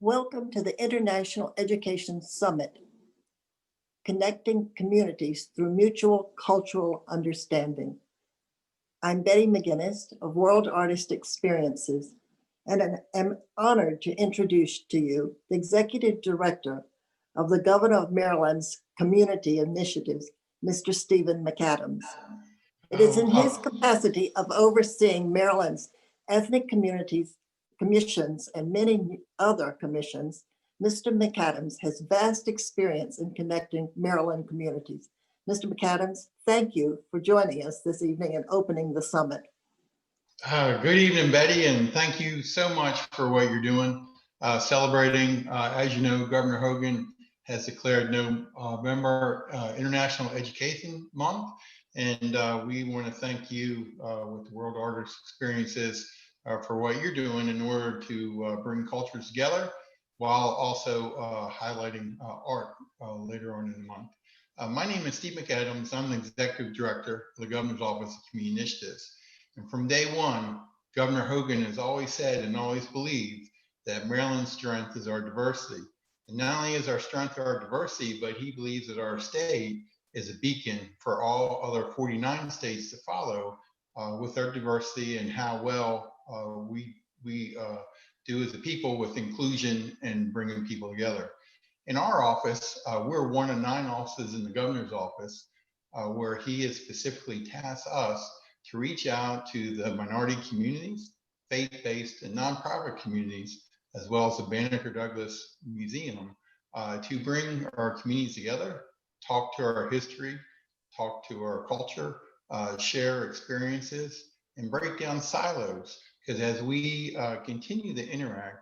Welcome to the International Education Summit, Connecting Communities Through Mutual Cultural Understanding. I'm Betty McGinnis of World Artist Experiences, and am honored to introduce to you the Executive Director of the Governor of Maryland's Community Initiatives, Mr. Stephen McAdams. It is in his capacity of overseeing Maryland's ethnic communities, commissions, and many other commissions. Mr. McAdams has vast experience in connecting Maryland communities. Mr. McAdams, thank you for joining us this evening and opening the summit. Good evening, Betty, and thank you so much for what you're doing, celebrating. As you know, Governor Hogan has declared November International Education Month, and we want to thank you with the World Artist Experiences for what you're doing in order to bring cultures together while also highlighting art later on in the month. My name is Steve McAdams. I'm the Executive Director of the Governor's Office of Community Initiatives. And from day one, Governor Hogan has always said and always believed that Maryland's strength is our diversity. And not only is our strength our diversity, but he believes that our state is a beacon for all other 49 states to follow with our diversity and how well we do as a people with inclusion and bringing people together. In our office, we're one of 9 offices in the governor's office where he has specifically tasked us to reach out to the minority communities, faith-based and nonprofit communities, as well as the Banneker Douglas Museum, to bring our communities together, talk to our history, talk to our culture, share experiences, and break down silos. Because as we continue to interact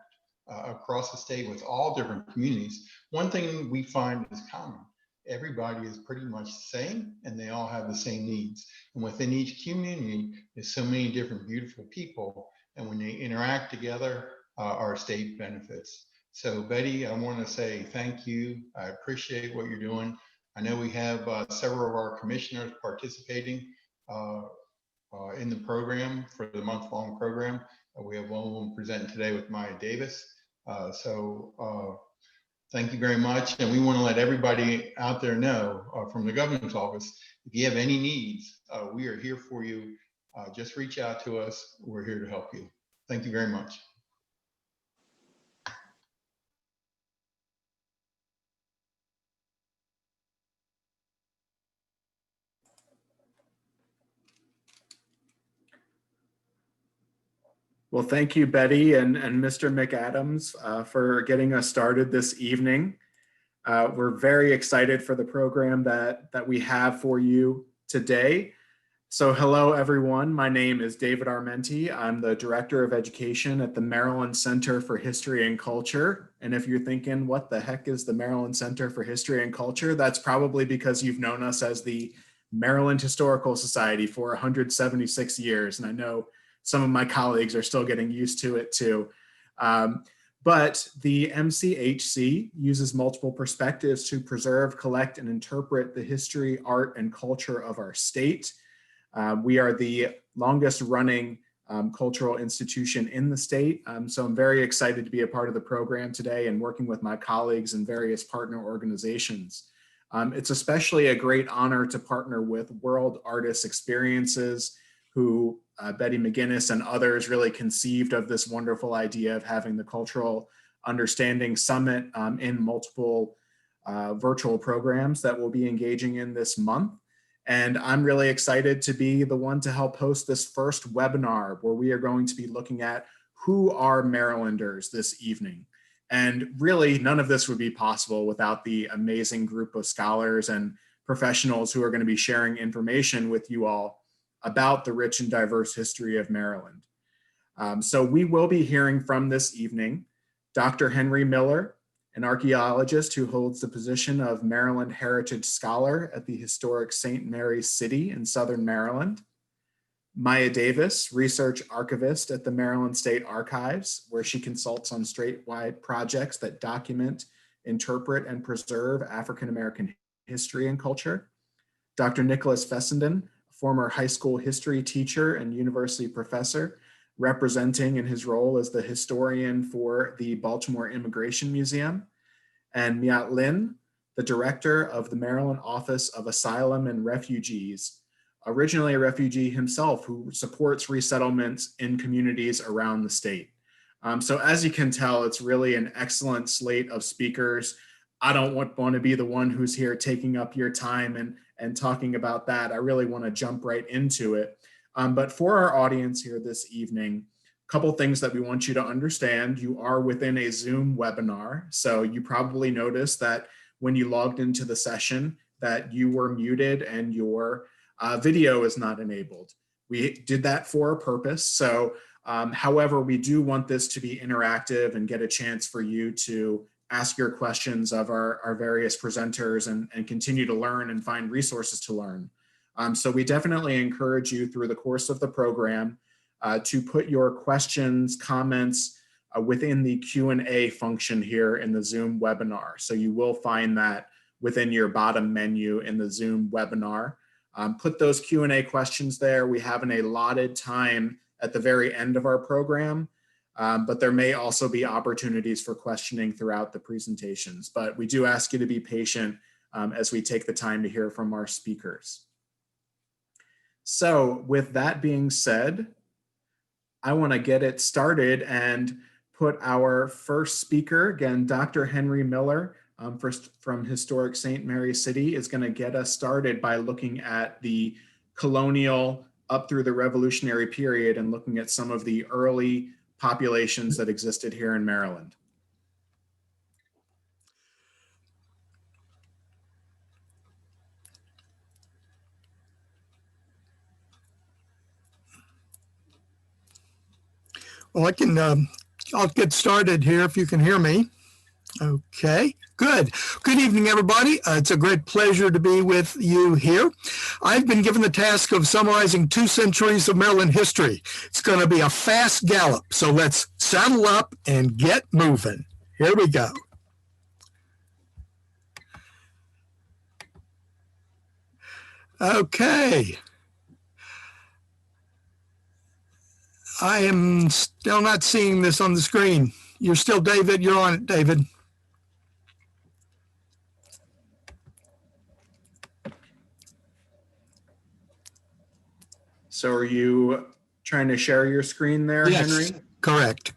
across the state with all different communities, one thing we find is common. Everybody is pretty much the same and they all have the same needs. And within each community, there's so many different beautiful people. And when they interact together, our state benefits. So Betty, I want to say thank you. I appreciate what you're doing. I know we have several of our commissioners participating in the program for the month-long program. We have one of them presenting today with Maya Davis. Thank you very much. And we want to let everybody out there know from the governor's office, if you have any needs, we are here for you. Just reach out to us. We're here to help you. Thank you very much. Well, thank you, Betty and Mr. McAdams for getting us started this evening. We're very excited for the program that we have for you today. So hello, everyone. My name is David Armenti. I'm the Director of Education at the Maryland Center for History and Culture. And if you're thinking, what the heck is the Maryland Center for History and Culture? That's probably because you've known us as the Maryland Historical Society for 176 years. And I know some of my colleagues are still getting used to it too. But the MCHC uses multiple perspectives to preserve, collect, and interpret the history, art, and culture of our state. We are the longest running cultural institution in the state. So I'm very excited to be a part of the program today and working with my colleagues and various partner organizations. It's especially a great honor to partner with World Artist Experiences, who Betty McGinnis and others really conceived of this wonderful idea of having the Cultural Understanding Summit in multiple virtual programs that we'll be engaging in this month. And I'm really excited to be the one to help host this first webinar where we are going to be looking at who are Marylanders this evening. And really none of this would be possible without the amazing group of scholars and professionals who are going to be sharing information with you all about the rich and diverse history of Maryland. So we will be hearing from this evening Dr. Henry Miller, an archaeologist who holds the position of Maryland Heritage Scholar at the historic St. Mary's City in Southern Maryland. Maya Davis, research archivist at the Maryland State Archives, where she consults on statewide projects that document, interpret, and preserve African-American history and culture. Dr. Nicholas Fessenden, former high school history teacher and university professor, representing in his role as the historian for the Baltimore Immigration Museum, and Miat Lin, the director of the Maryland Office of Asylum and Refugees, originally a refugee himself who supports resettlements in communities around the state. So as you can tell, it's really an excellent slate of speakers. I don't want to be the one who's here taking up your time and talking about that. I really want to jump right into it. But for our audience here this evening, a couple things that we want you to understand. You are within a Zoom webinar, so you probably noticed that when you logged into the session that you were muted and your video is not enabled. We did that for a purpose. So however, we do want this to be interactive and get a chance for you to ask your questions of our various presenters and continue to learn and find resources to learn. So we definitely encourage you through the course of the program to put your questions, comments within the Q&A function here in the Zoom webinar. So you will find that within your bottom menu in the Zoom webinar. Put those Q&A questions there. We have an allotted time at the very end of our program, but there may also be opportunities for questioning throughout the presentations. But we do ask you to be patient as we take the time to hear from our speakers. So with that being said, I want to get it started and put our first speaker, again, Dr. Henry Miller, from Historic St. Mary City, is going to get us started by looking at the colonial up through the Revolutionary period and looking at some of the early populations that existed here in Maryland. Well, I'll get started here if you can hear me. Okay, good. Good evening, everybody. It's a great pleasure to be with you here. I've been given the task of summarizing 2 centuries of Maryland history. It's going to be a fast gallop, so let's saddle up and get moving. Here we go. Okay. I am still not seeing this on the screen. You're still David. You're on it, David. So are you trying to share your screen there, Yes, Henry? correct.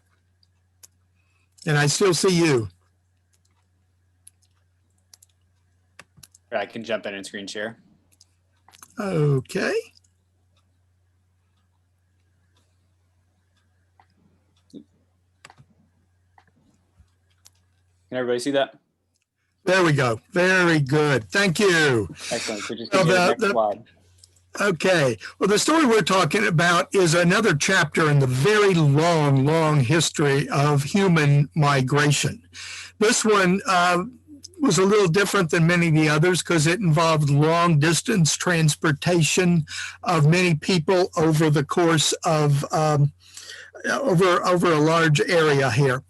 And I still see you. I can jump in and screen share. Okay. Can everybody see that? There we go. Very good. Thank you. Excellent. So just So give me the next slide. Okay. Well, the story we're talking about is another chapter in the very long, long history of human migration. This one was a little different than many of the others because it involved long distance transportation of many people over the course of over a large area here.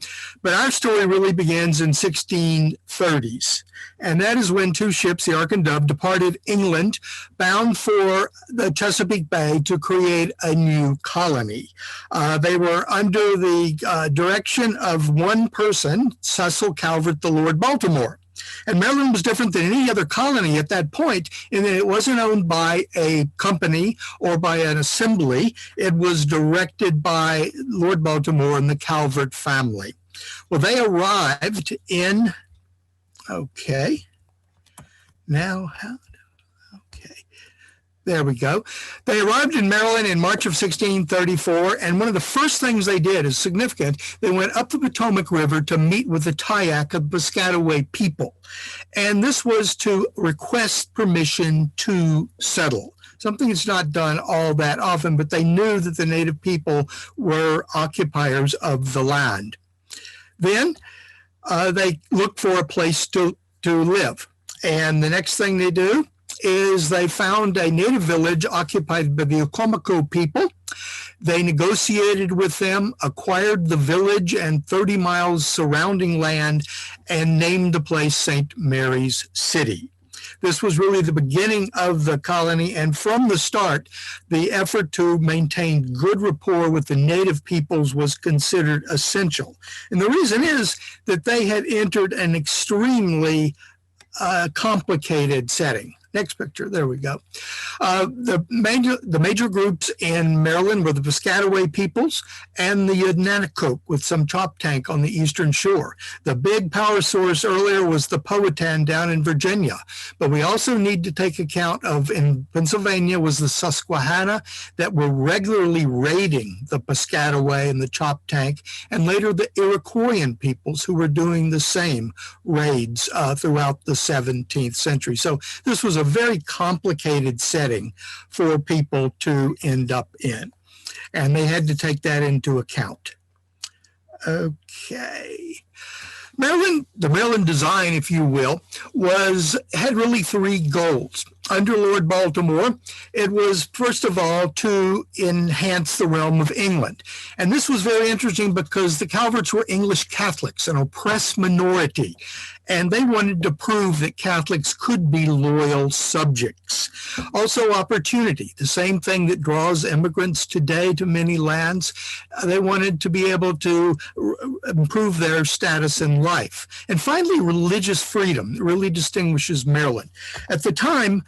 But our story really begins in 1630s. And that is when 2 ships, the Ark and Dove, departed England, bound for the Chesapeake Bay to create a new colony. They were under the direction of one person, Cecil Calvert, the Lord Baltimore. And Maryland was different than any other colony at that point in that it wasn't owned by a company or by an assembly. It was directed by Lord Baltimore and the Calvert family. Well, they arrived in, okay, there we go. They arrived in Maryland in March of 1634, and one of the first things they did is significant. They went up the Potomac River to meet with the Tayac of Piscataway people. And this was to request permission to settle. Something that's not done all that often, but they knew that the native people were occupiers of the land. Then they looked for a place to live. And the next thing they do is they found a native village occupied by the Ocomoco people. They negotiated with them, acquired the village and 30 miles surrounding land, and named the place St. Mary's City. This was really the beginning of the colony, and from the start, the effort to maintain good rapport with the native peoples was considered essential. And the reason is that they had entered an extremely complicated setting. Next picture, there we go. The major groups in Maryland were the Piscataway peoples and the Yadnanocoke with some Choptank on the eastern shore. The big power source earlier was the Powhatan down in Virginia, but we also need to take account of in Pennsylvania was the Susquehanna that were regularly raiding the Piscataway and the Choptank, and later the Iroquoian peoples who were doing the same raids throughout the 17th century. So this was a very complicated setting for people to end up in, and they had to take that into account. Okay. Maryland, the Maryland design, if you will, had really three goals. Under Lord Baltimore, it was, first of all, to enhance the realm of England. And this was very interesting because the Calverts were English Catholics, an oppressed minority, and they wanted to prove that Catholics could be loyal subjects. Also, opportunity, the same thing that draws immigrants today to many lands. They wanted to be able to improve their status in life. And finally, religious freedom really distinguishes Maryland. At the time,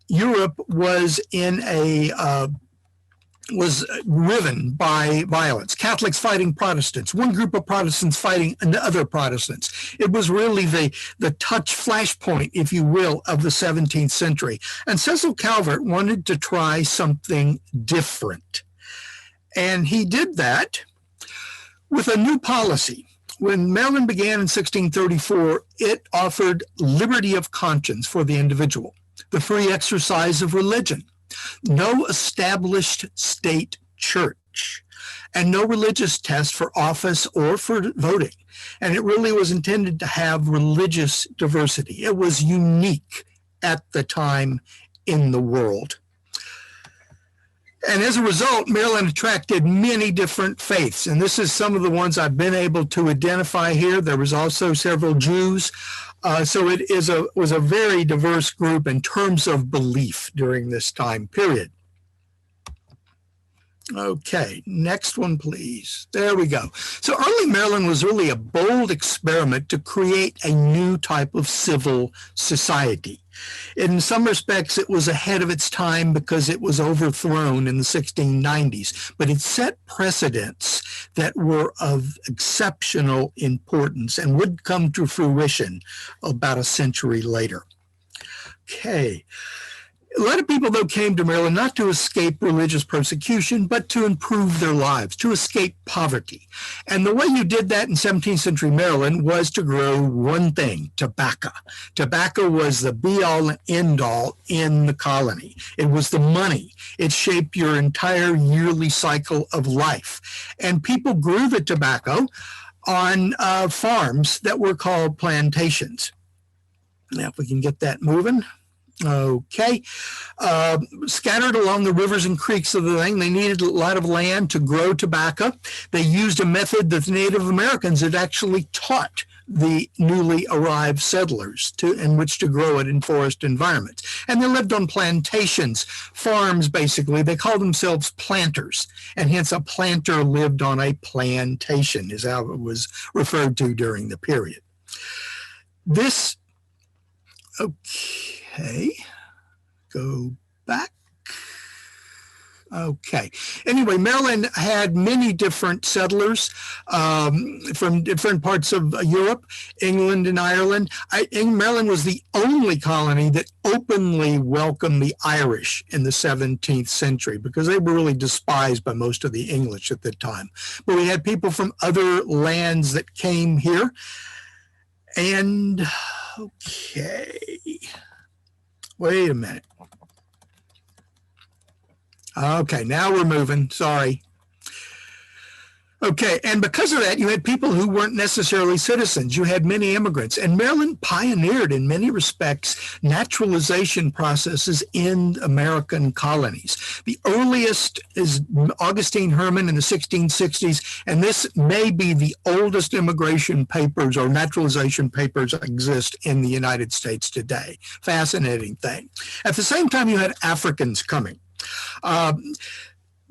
Europe was was riven by violence. Catholics fighting Protestants, one group of Protestants fighting other Protestants. It was really the touch flashpoint, if you will, of the 17th century. And Cecil Calvert wanted to try something different. And he did that with a new policy. When Maryland began in 1634, it offered liberty of conscience for the individual, the free exercise of religion, no established state church, and no religious test for office or for voting. And it really was intended to have religious diversity. It was unique at the time in the world. And as a result, Maryland attracted many different faiths. And this is some of the ones I've been able to identify here. There was also several Jews. So it was a very diverse group in terms of belief during this time period. Okay, next one, please. There we go. So early Maryland was really a bold experiment to create a new type of civil society. In some respects, it was ahead of its time because it was overthrown in the 1690s, but it set precedents that were of exceptional importance and would come to fruition about a century later. Okay. A lot of people, though, came to Maryland not to escape religious persecution, but to improve their lives, to escape poverty. And the way you did that in 17th century Maryland was to grow one thing, tobacco. Tobacco was the be-all and end-all in the colony. It was the money. It shaped your entire yearly cycle of life. And people grew the tobacco on farms that were called plantations. Now, if we can get that moving. Okay. Scattered along the rivers and creeks of the thing, they needed a lot of land to grow tobacco. They used a method that the Native Americans had actually taught the newly arrived settlers in which to grow it in forest environments. And they lived on plantations, farms, basically. They called themselves planters, and hence a planter lived on a plantation is how it was referred to during the period. Okay, go back. Okay. Anyway, Maryland had many different settlers from different parts of Europe, England and Ireland. Maryland was the only colony that openly welcomed the Irish in the 17th century because they were really despised by most of the English at the time. But we had people from other lands that came here. And, okay. Wait a minute. Okay, now we're moving. Sorry. Okay, and because of that, you had people who weren't necessarily citizens. You had many immigrants, and Maryland pioneered, in many respects, naturalization processes in American colonies. The earliest is Augustine Herman in the 1660s, and this may be the oldest immigration papers or naturalization papers that exist in the United States today. Fascinating thing. At the same time, you had Africans coming.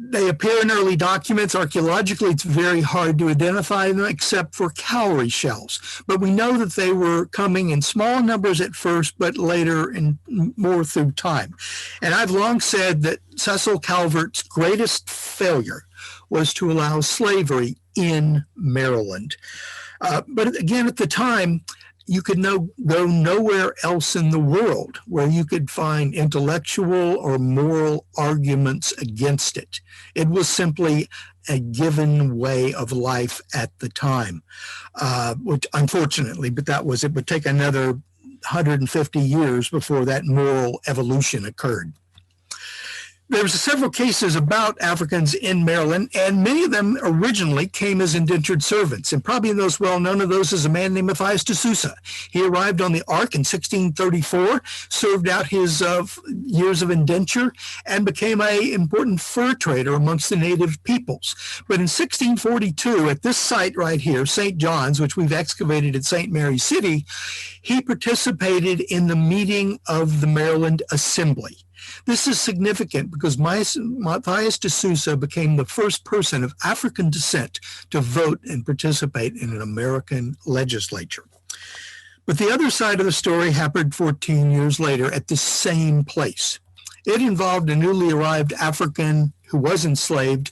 They appear in early documents. Archaeologically, it's very hard to identify them except for cowrie shells. But we know that they were coming in small numbers at first, but later and more through time. And I've long said that Cecil Calvert's greatest failure was to allow slavery in Maryland. But again, at the time, you could go nowhere else in the world where you could find intellectual or moral arguments against it. It was simply a given way of life at the time, which unfortunately, but that was, it would take another 150 years before that moral evolution occurred. There was several cases about Africans in Maryland, and many of them originally came as indentured servants. And probably the most well-known of those is a man named Matthias de Sousa. He arrived on the Ark in 1634, served out his years of indenture, and became an important fur trader amongst the native peoples. But in 1642, at this site right here, St. John's, which we've excavated at St. Mary's City, he participated in the meeting of the Maryland Assembly. This is significant because Matthias de Sousa became the first person of African descent to vote and participate in an American legislature. But the other side of the story happened 14 years later at the same place. It involved a newly arrived African who was enslaved.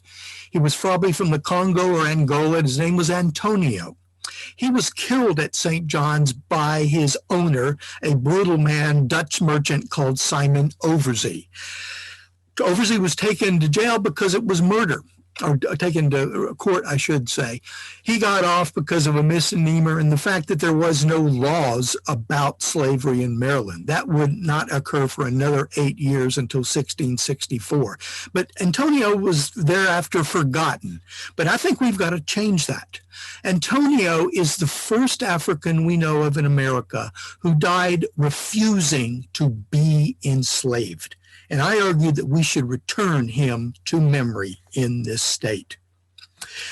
He was probably from the Congo or Angola. His name was Antonio. He was killed at St. John's by his owner, a brutal man, Dutch merchant called Simon Overzee. Overzee was taken to jail because it was murder, or taken to court, I should say. He got off because of a misdemeanor and the fact that there was no laws about slavery in Maryland. That would not occur for another 8 years until 1664. But Antonio was thereafter forgotten. But I think we've got to change that. Antonio is the first African we know of in America who died refusing to be enslaved. And I argue that we should return him to memory in this state.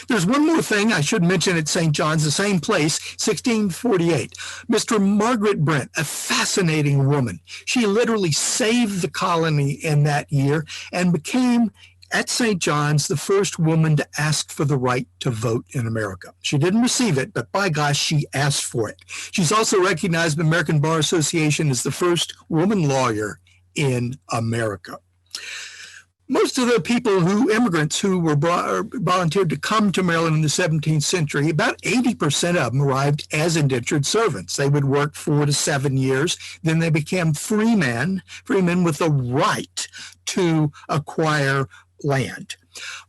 There's one more thing I should mention at St. John's, the same place, 1648. Mr. Margaret Brent, a fascinating woman. She literally saved the colony in that year and became, at St. John's, the first woman to ask for the right to vote in America. She didn't receive it, but by gosh, she asked for it. She's also recognized by the American Bar Association as the first woman lawyer in America. Most of the immigrants who were volunteered to come to Maryland in the 17th century, about 80% of them arrived as indentured servants. They would work 4 to 7 years. Then they became freemen with the right to acquire land.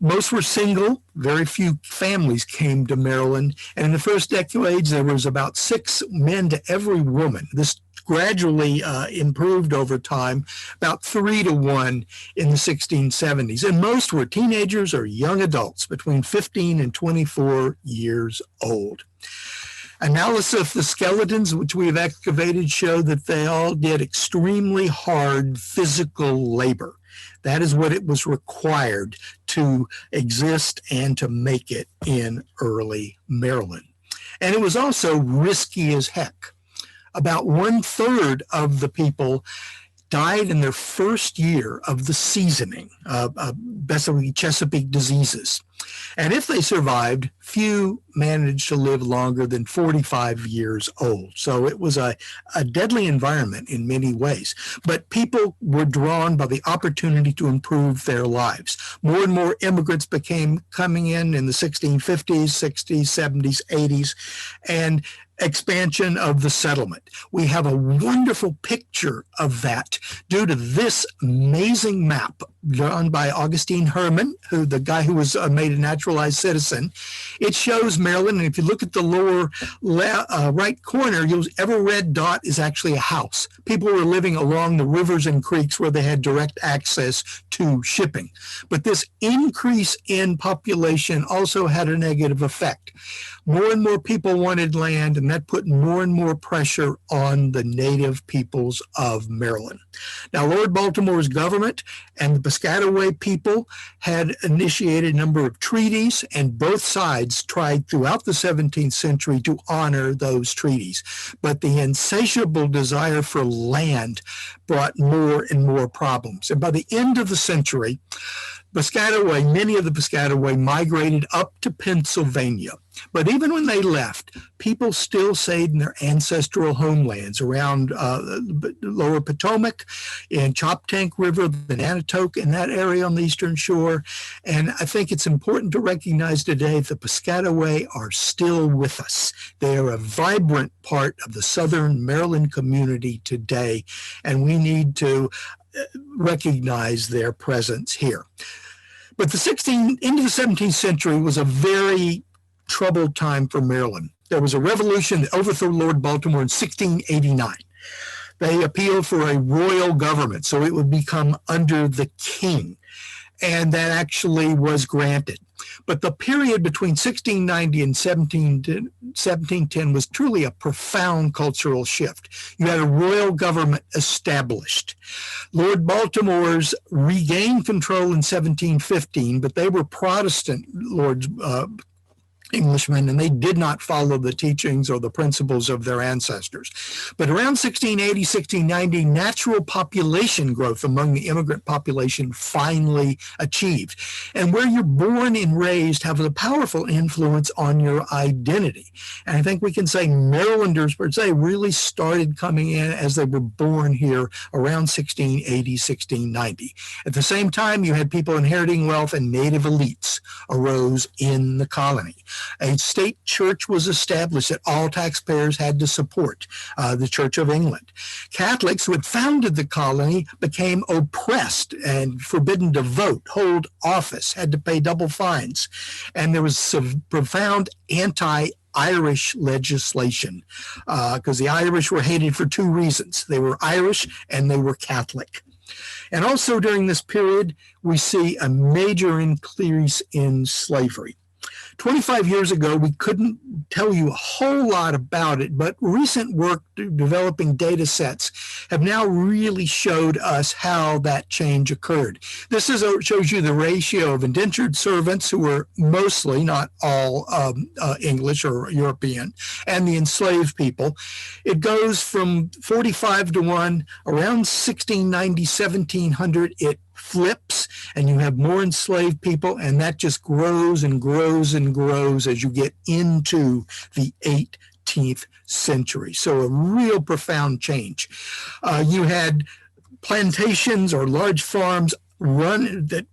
Most were single. Very few families came to Maryland. And in the first decades, there was about 6 men to every woman. This gradually improved over time, about 3 to 1 in the 1670s. And most were teenagers or young adults between 15 and 24 years old. Analysis of the skeletons, which we have excavated, show that they all did extremely hard physical labor. That is what it was required to exist and to make it in early Maryland. And it was also risky as heck. About 1/3 of the died in their first year of the seasoning, basically Chesapeake diseases. And if they survived, few managed to live longer than 45 years old. So it was a deadly environment in many ways. But people were drawn by the opportunity to improve their lives. More and more immigrants became coming in the 1650s, 60s, 70s, 80s. And expansion of the settlement. We have a wonderful picture of that due to this amazing map drawn by Augustine Herman, the guy who was made a naturalized citizen. It shows Maryland, and if you look at the lower right corner, every red dot is actually a house. People were living along the rivers and creeks where they had direct access to shipping. But this increase in population also had a negative effect. More and more people wanted land, and that put more and more pressure on the native peoples of Maryland. Now, Lord Baltimore's government and the Piscataway people had initiated a number of treaties, and both sides tried throughout the 17th century to honor those treaties. But the insatiable desire for land brought more and more problems. And by the end of the century, many of the Piscataway migrated up to Pennsylvania. But even when they left, people still stayed in their ancestral homelands around lower Potomac, in Choptank River, the Nanticoke, in that area on the eastern shore. And I think it's important to recognize today the Piscataway are still with us. They are a vibrant part of the Southern Maryland community today, and we need to recognize their presence here. But into the 17th century was a very troubled time for Maryland. There was a revolution that overthrew Lord Baltimore in 1689. They appealed for a royal government, so it would become under the king. And that actually was granted. But the period between 1690 and 1710 was truly a profound cultural shift. You had a royal government established. Lord Baltimore's regained control in 1715, but they were Protestant lords, Englishmen, and they did not follow the teachings or the principles of their ancestors. But around 1680, 1690, natural population growth among the immigrant population finally achieved. And where you're born and raised have a powerful influence on your identity. And I think we can say Marylanders, per se, really started coming in as they were born here around 1680, 1690. At the same time, you had people inheriting wealth, and native elites arose in the colony. A state church was established that all taxpayers had to support, the Church of England. Catholics who had founded the colony became oppressed and forbidden to vote, hold office, had to pay double fines. And there was some profound anti-Irish legislation because the Irish were hated for two reasons. They were Irish and they were Catholic. And also during this period, we see a major increase in slavery. 25 years ago, we couldn't tell you a whole lot about it, but recent work developing data sets have now really showed us how that change occurred. This shows you the ratio of indentured servants, who were mostly, not all, English or European, and the enslaved people. It goes from 45 to 1, around 1690, 1700, it flips, and you have more enslaved people, and that just grows and grows and grows as you get into the 18th century. So a real profound change. You had plantations or large farms run that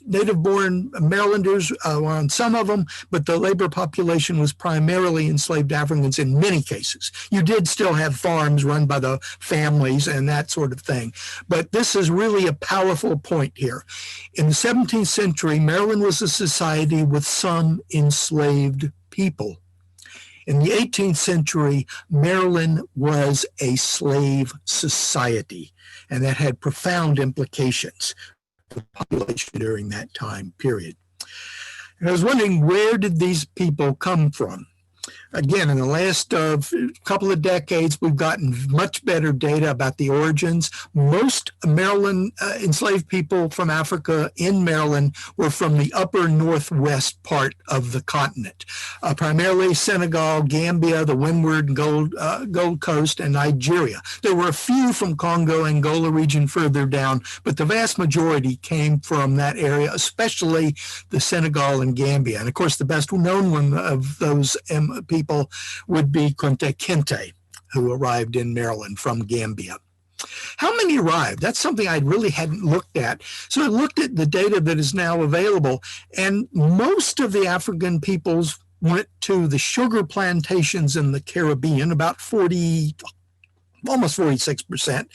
native-born Marylanders were on some of them, but the labor population was primarily enslaved Africans in many cases. You did still have farms run by the families and that sort of thing. But this is really a powerful point here. In the 17th century, Maryland was a society with some enslaved people. In the 18th century, Maryland was a slave society, and that had profound implications for the population during that time period. And I was wondering, where did these people come from? Again, in the last couple of decades, we've gotten much better data about the origins. Most Maryland enslaved people from Africa in Maryland were from the upper northwest part of the continent, primarily Senegal, Gambia, the Windward Gold Coast, and Nigeria. There were a few from Congo, Angola region further down, but the vast majority came from that area, especially the Senegal and Gambia. And of course, the best known one of those people would be Kunta Kinte, who arrived in Maryland from Gambia. How many arrived? That's something I really hadn't looked at. So I looked at the data that is now available, and most of the African peoples went to the sugar plantations in the Caribbean, about 40, almost 46%.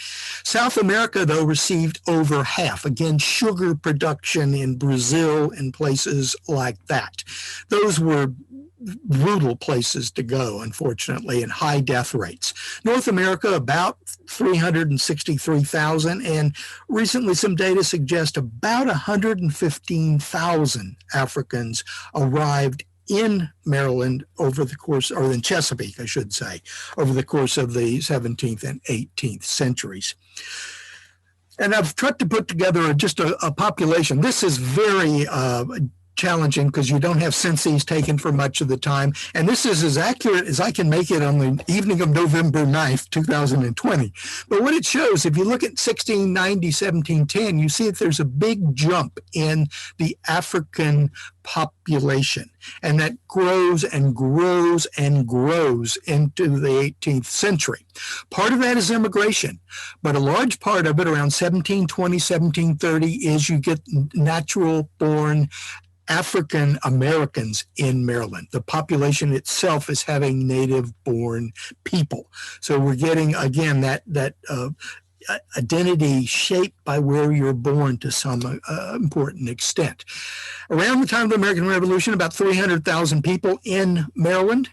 South America, though, received over half. Again, sugar production in Brazil and places like that. Those were brutal places to go, unfortunately, and high death rates. North America, about 363,000, and recently some data suggest about 115,000 Africans arrived in Maryland over the course, or in Chesapeake, I should say, over the course of the 17th and 18th centuries. And I've tried to put together just a population. This is very challenging because you don't have censuses taken for much of the time. And this is as accurate as I can make it on the evening of November 9th, 2020. But what it shows, if you look at 1690, 1710, you see that there's a big jump in the African population. And that grows and grows and grows into the 18th century. Part of that is immigration, but a large part of it, around 1720, 1730, is you get natural born African Americans in Maryland. The population itself is having native born people. So we're getting, again, that identity shaped by where you're born to some important extent. Around the time of the American Revolution, about 300,000 people in Maryland.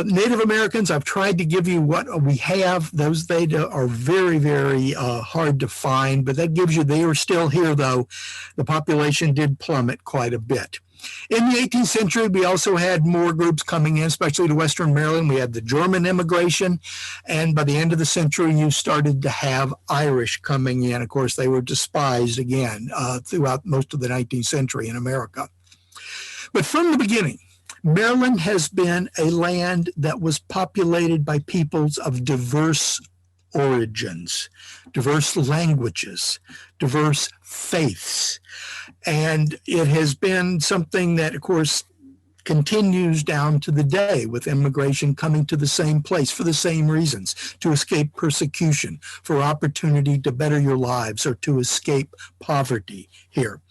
Native Americans, I've tried to give you what we have. Those data are very, very hard to find, but that gives you, they are still here, though. The population did plummet quite a bit. In the 18th century, we also had more groups coming in, especially to Western Maryland. We had the German immigration, and by the end of the century, you started to have Irish coming in. Of course, they were despised again throughout most of the 19th century in America. But from the beginning, Maryland has been a land that was populated by peoples of diverse origins, diverse languages, diverse faiths. And it has been something that, of course, continues down to the day, with immigration coming to the same place for the same reasons, to escape persecution, for opportunity to better your lives, or to escape poverty here.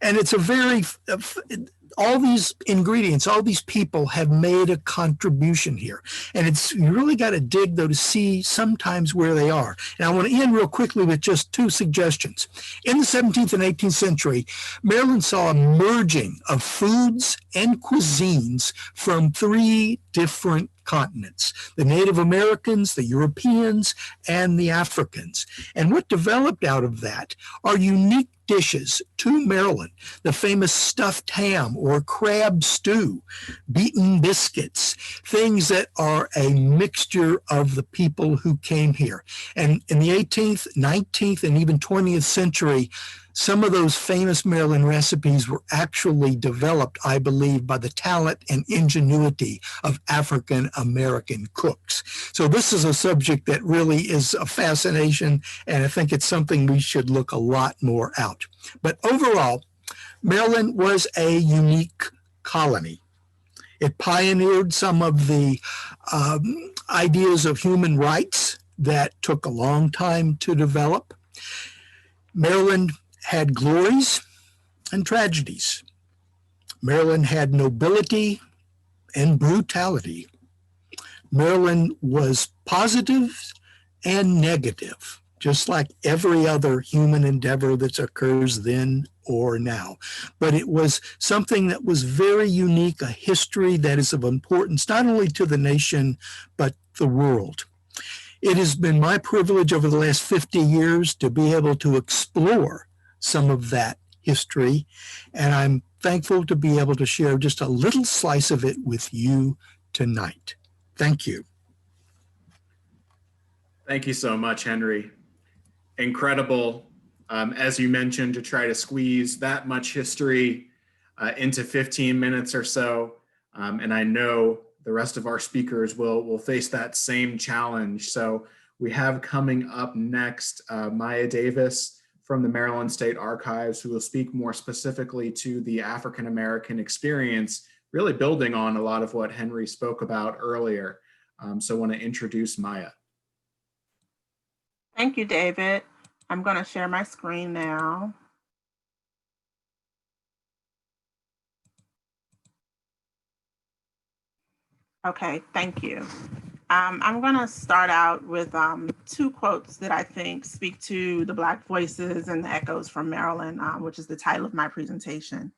And it's a very, all these ingredients, all these people have made a contribution here. And you really got to dig, though, to see sometimes where they are. And I want to end real quickly with just two suggestions. In the 17th and 18th century, Maryland saw a merging of foods and cuisines from three different continents: the Native Americans, the Europeans, and the Africans. And what developed out of that are unique dishes to Maryland: the famous stuffed ham or crab stew, beaten biscuits, things that are a mixture of the people who came here. And in the 18th, 19th, and even 20th century, some of those famous Maryland recipes were actually developed, I believe, by the talent and ingenuity of African American cooks. So this is a subject that really is a fascination, and I think it's something we should look a lot more out. But overall, Maryland was a unique colony. It pioneered some of the ideas of human rights that took a long time to develop. Maryland had glories and tragedies. Maryland had nobility and brutality. Maryland was positive and negative, just like every other human endeavor that occurs then or now. But it was something that was very unique, a history that is of importance not only to the nation, but the world. It has been my privilege over the last 50 years to be able to explore some of that history, and I'm thankful to be able to share just a little slice of it with you tonight. Thank you. Thank you so much, Henry. Incredible, as you mentioned, to try to squeeze that much history into 15 minutes or so. And I know the rest of our speakers will face that same challenge. So we have coming up next, Maya Davis from the Maryland State Archives, who will speak more specifically to the African American experience, really building on a lot of what Henry spoke about earlier. So I want to introduce Maya. Thank you, David. I'm going to share my screen now. Okay, thank you. I'm going to start out with two quotes that I think speak to the Black voices and the echoes from Maryland, which is the title of my presentation.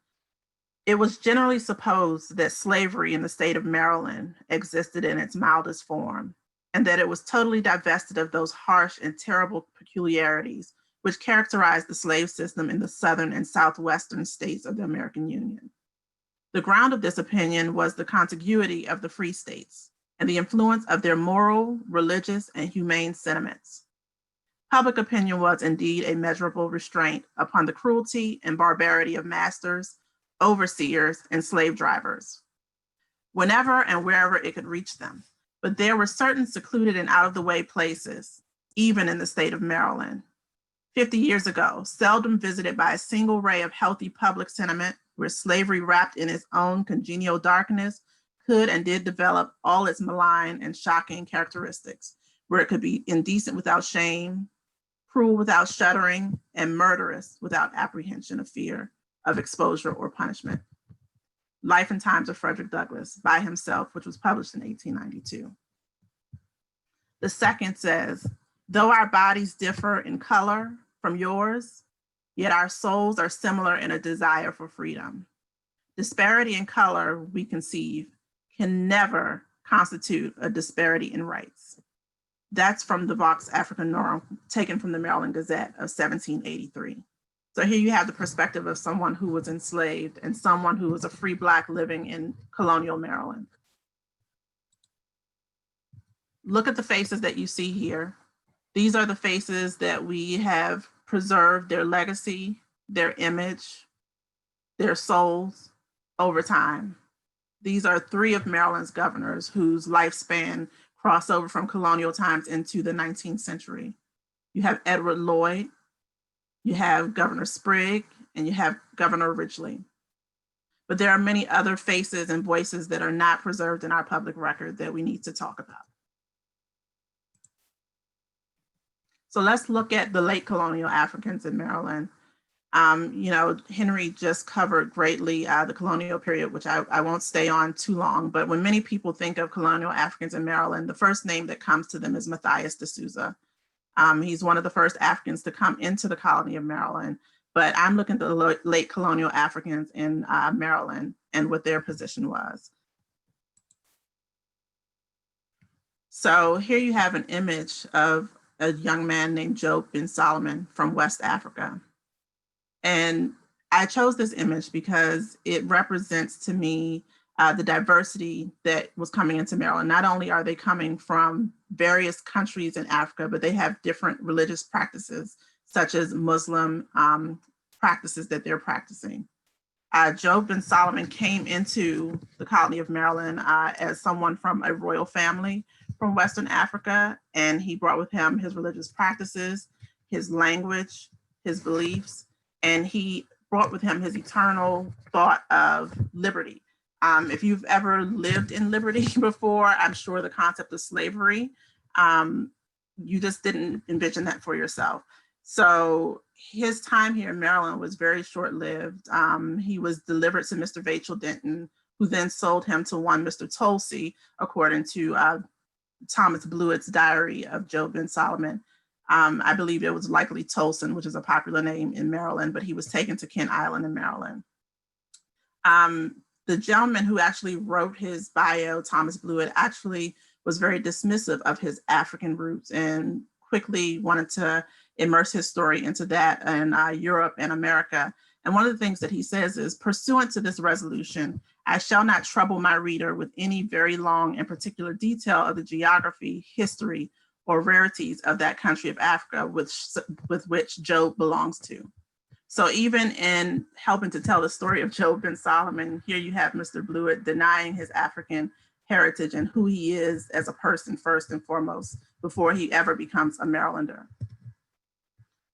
It was generally supposed that slavery in the state of Maryland existed in its mildest form, and that it was totally divested of those harsh and terrible peculiarities which characterized the slave system in the southern and southwestern states of the American Union. The ground of this opinion was the contiguity of the free states and the influence of their moral, religious, and humane sentiments. Public opinion was indeed a measurable restraint upon the cruelty and barbarity of masters, overseers, and slave drivers, whenever and wherever it could reach them. But there were certain secluded and out of the way places, even in the state of Maryland, 50 years ago, seldom visited by a single ray of healthy public sentiment, where slavery wrapped in its own congenial darkness could and did develop all its malign and shocking characteristics, where it could be indecent without shame, cruel without shuddering, and murderous without apprehension of fear of exposure or punishment. Life and Times of Frederick Douglass by himself, which was published in 1892. The second says, though our bodies differ in color from yours, yet our souls are similar in a desire for freedom. Disparity in color, we conceive, can never constitute a disparity in rights. That's from the Vox Africanorum, taken from the Maryland Gazette of 1783. So here you have the perspective of someone who was enslaved and someone who was a free Black living in colonial Maryland. Look at the faces that you see here. These are the faces that we have preserved their legacy, their image, their souls over time. These are three of Maryland's governors whose lifespan crossed over from colonial times into the 19th century. You have Edward Lloyd, you have Governor Sprigg, and you have Governor Ridgely. But there are many other faces and voices that are not preserved in our public record that we need to talk about. So let's look at the late colonial Africans in Maryland. Henry just covered greatly the colonial period, which I won't stay on too long, but when many people think of colonial Africans in Maryland, the first name that comes to them is Matthias de Souza. He's one of the first Africans to come into the colony of Maryland, but I'm looking at the late colonial Africans in Maryland and what their position was. So here you have an image of a young man named Job bin Solomon from West Africa. And I chose this image because it represents to me the diversity that was coming into Maryland. Not only are they coming from various countries in Africa, but they have different religious practices, such as Muslim practices that they're practicing. Job bin Solomon came into the colony of Maryland as someone from a royal family from Western Africa, and he brought with him his religious practices, his language, his beliefs, and he brought with him his eternal thought of liberty. If you've ever lived in liberty before, I'm sure the concept of slavery, you just didn't envision that for yourself. So his time here in Maryland was very short-lived. He was delivered to Mr. Vachel Denton, who then sold him to one Mr. Tolsey, according to Thomas Blewett's diary of Job bin Solomon. I believe it was likely Tolson, which is a popular name in Maryland, but he was taken to Kent Island in Maryland. The gentleman who actually wrote his bio, Thomas Blewett, actually was very dismissive of his African roots and quickly wanted to immerse his story into that in Europe and America. And one of the things that he says is, pursuant to this resolution, I shall not trouble my reader with any very long and particular detail of the geography, history, or rarities of that country of Africa with which Job belongs to. So even in helping to tell the story of Job bin Solomon, here you have Mr. Blewett denying his African heritage and who he is as a person first and foremost, before he ever becomes a Marylander.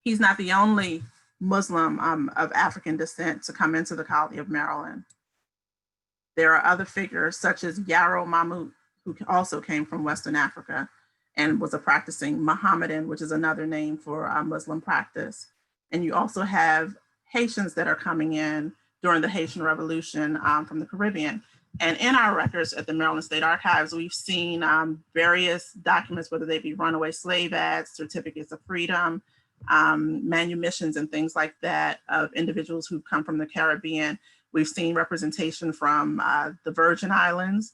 He's not the only Muslim of African descent to come into the colony of Maryland. There are other figures such as Yarrow Mahmoud, who also came from Western Africa and was a practicing Mohammedan, which is another name for Muslim practice. And you also have Haitians that are coming in during the Haitian Revolution from the Caribbean. And in our records at the Maryland State Archives, we've seen various documents, whether they be runaway slave ads, certificates of freedom, manumissions and things like that of individuals who come from the Caribbean. We've seen representation from the Virgin Islands,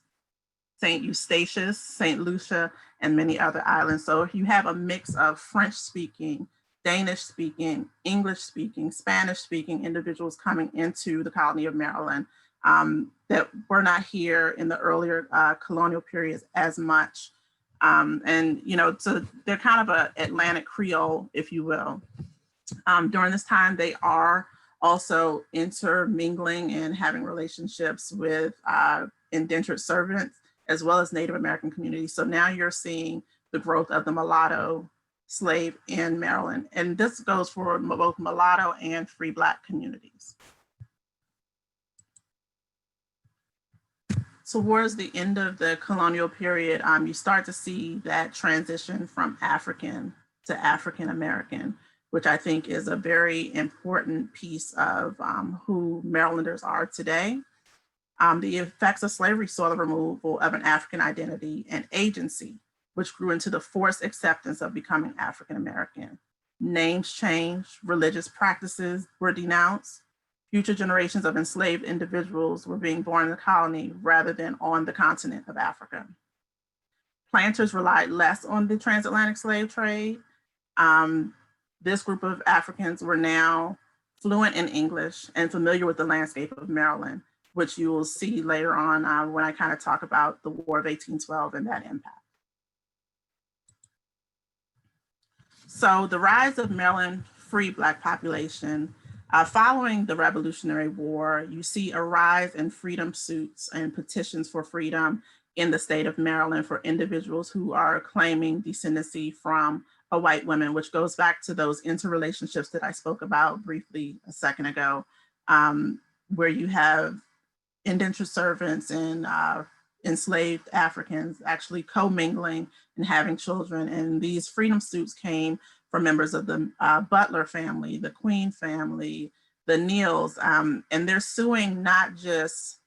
St. Eustatius, St. Lucia, and many other islands. So if you have a mix of French-speaking, Danish-speaking, English-speaking, Spanish-speaking individuals coming into the colony of Maryland that were not here in the earlier colonial periods as much. And, you know, so they're kind of an Atlantic Creole, if you will. During this time, they are also intermingling and having relationships with indentured servants, as well as Native American communities. So now you're seeing the growth of the mulatto slave in Maryland. And this goes for both mulatto and free Black communities. Towards the end of the colonial period, you start to see that transition from African to African American, which I think is a very important piece of who Marylanders are today. The effects of slavery saw the removal of an African identity and agency, which grew into the forced acceptance of becoming African American. Names changed, religious practices were denounced, future generations of enslaved individuals were being born in the colony rather than on the continent of Africa. Planters relied less on the transatlantic slave trade. This group of Africans were now fluent in English and familiar with the landscape of Maryland, which you will see later on when I kind of talk about the War of 1812 and that impact. So the rise of Maryland free Black population, following the Revolutionary War, you see a rise in freedom suits and petitions for freedom in the state of Maryland for individuals who are claiming descendancy from a white woman, which goes back to those interrelationships that I spoke about briefly a second ago, where you have indentured servants and enslaved Africans actually commingling and having children. And these freedom suits came from members of the Butler family, the Queen family, the Neals, and they're suing not just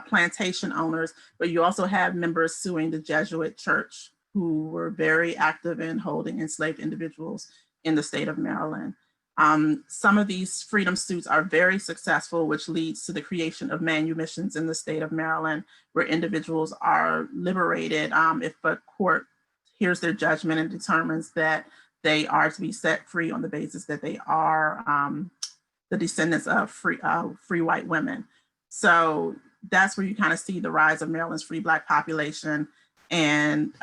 plantation owners, but you also have members suing the Jesuit church who were very active in holding enslaved individuals in the state of Maryland. Some of these freedom suits are very successful, which leads to the creation of manumissions in the state of Maryland, where individuals are liberated if a court hears their judgment and determines that they are to be set free on the basis that they are the descendants of free white women. So that's where you kind of see the rise of Maryland's free Black population. And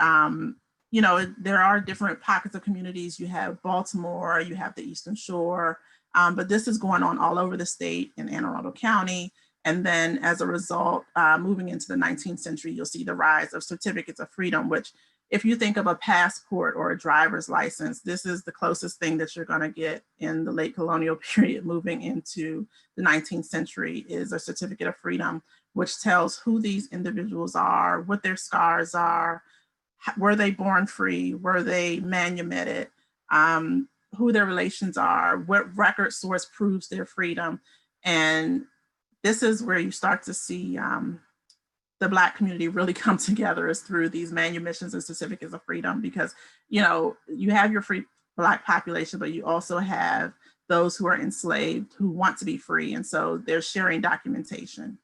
you know, there are different pockets of communities. You have Baltimore, you have the Eastern Shore, but this is going on all over the state in Anne Arundel County. And then as a result, moving into the 19th century, you'll see the rise of certificates of freedom, which if you think of a passport or a driver's license, this is the closest thing that you're gonna get in the late colonial period moving into the 19th century is a certificate of freedom, which tells who these individuals are, what their scars are, were they born free, were they manumitted, who their relations are, what record source proves their freedom. And this is where you start to see the Black community really come together is through these manumissions and certificates of freedom, because, you know, you have your free Black population, but you also have those who are enslaved who want to be free. And so they're sharing documentation.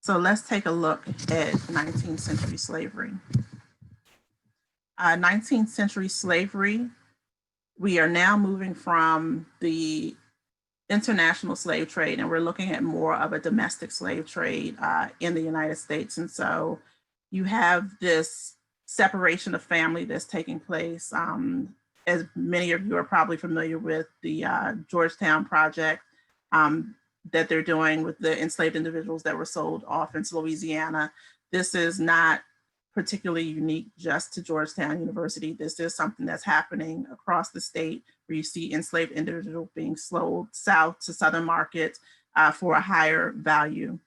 So let's take a look at 19th century slavery. 19th century slavery, we are now moving from the international slave trade, and we're looking at more of a domestic slave trade in the United States. And so you have this separation of family that's taking place. As many of you are probably familiar with the Georgetown Project that they're doing with the enslaved individuals that were sold off into Louisiana. This is not particularly unique just to Georgetown University. This is something that's happening across the state, where you see enslaved individuals being sold south to southern markets for a higher value.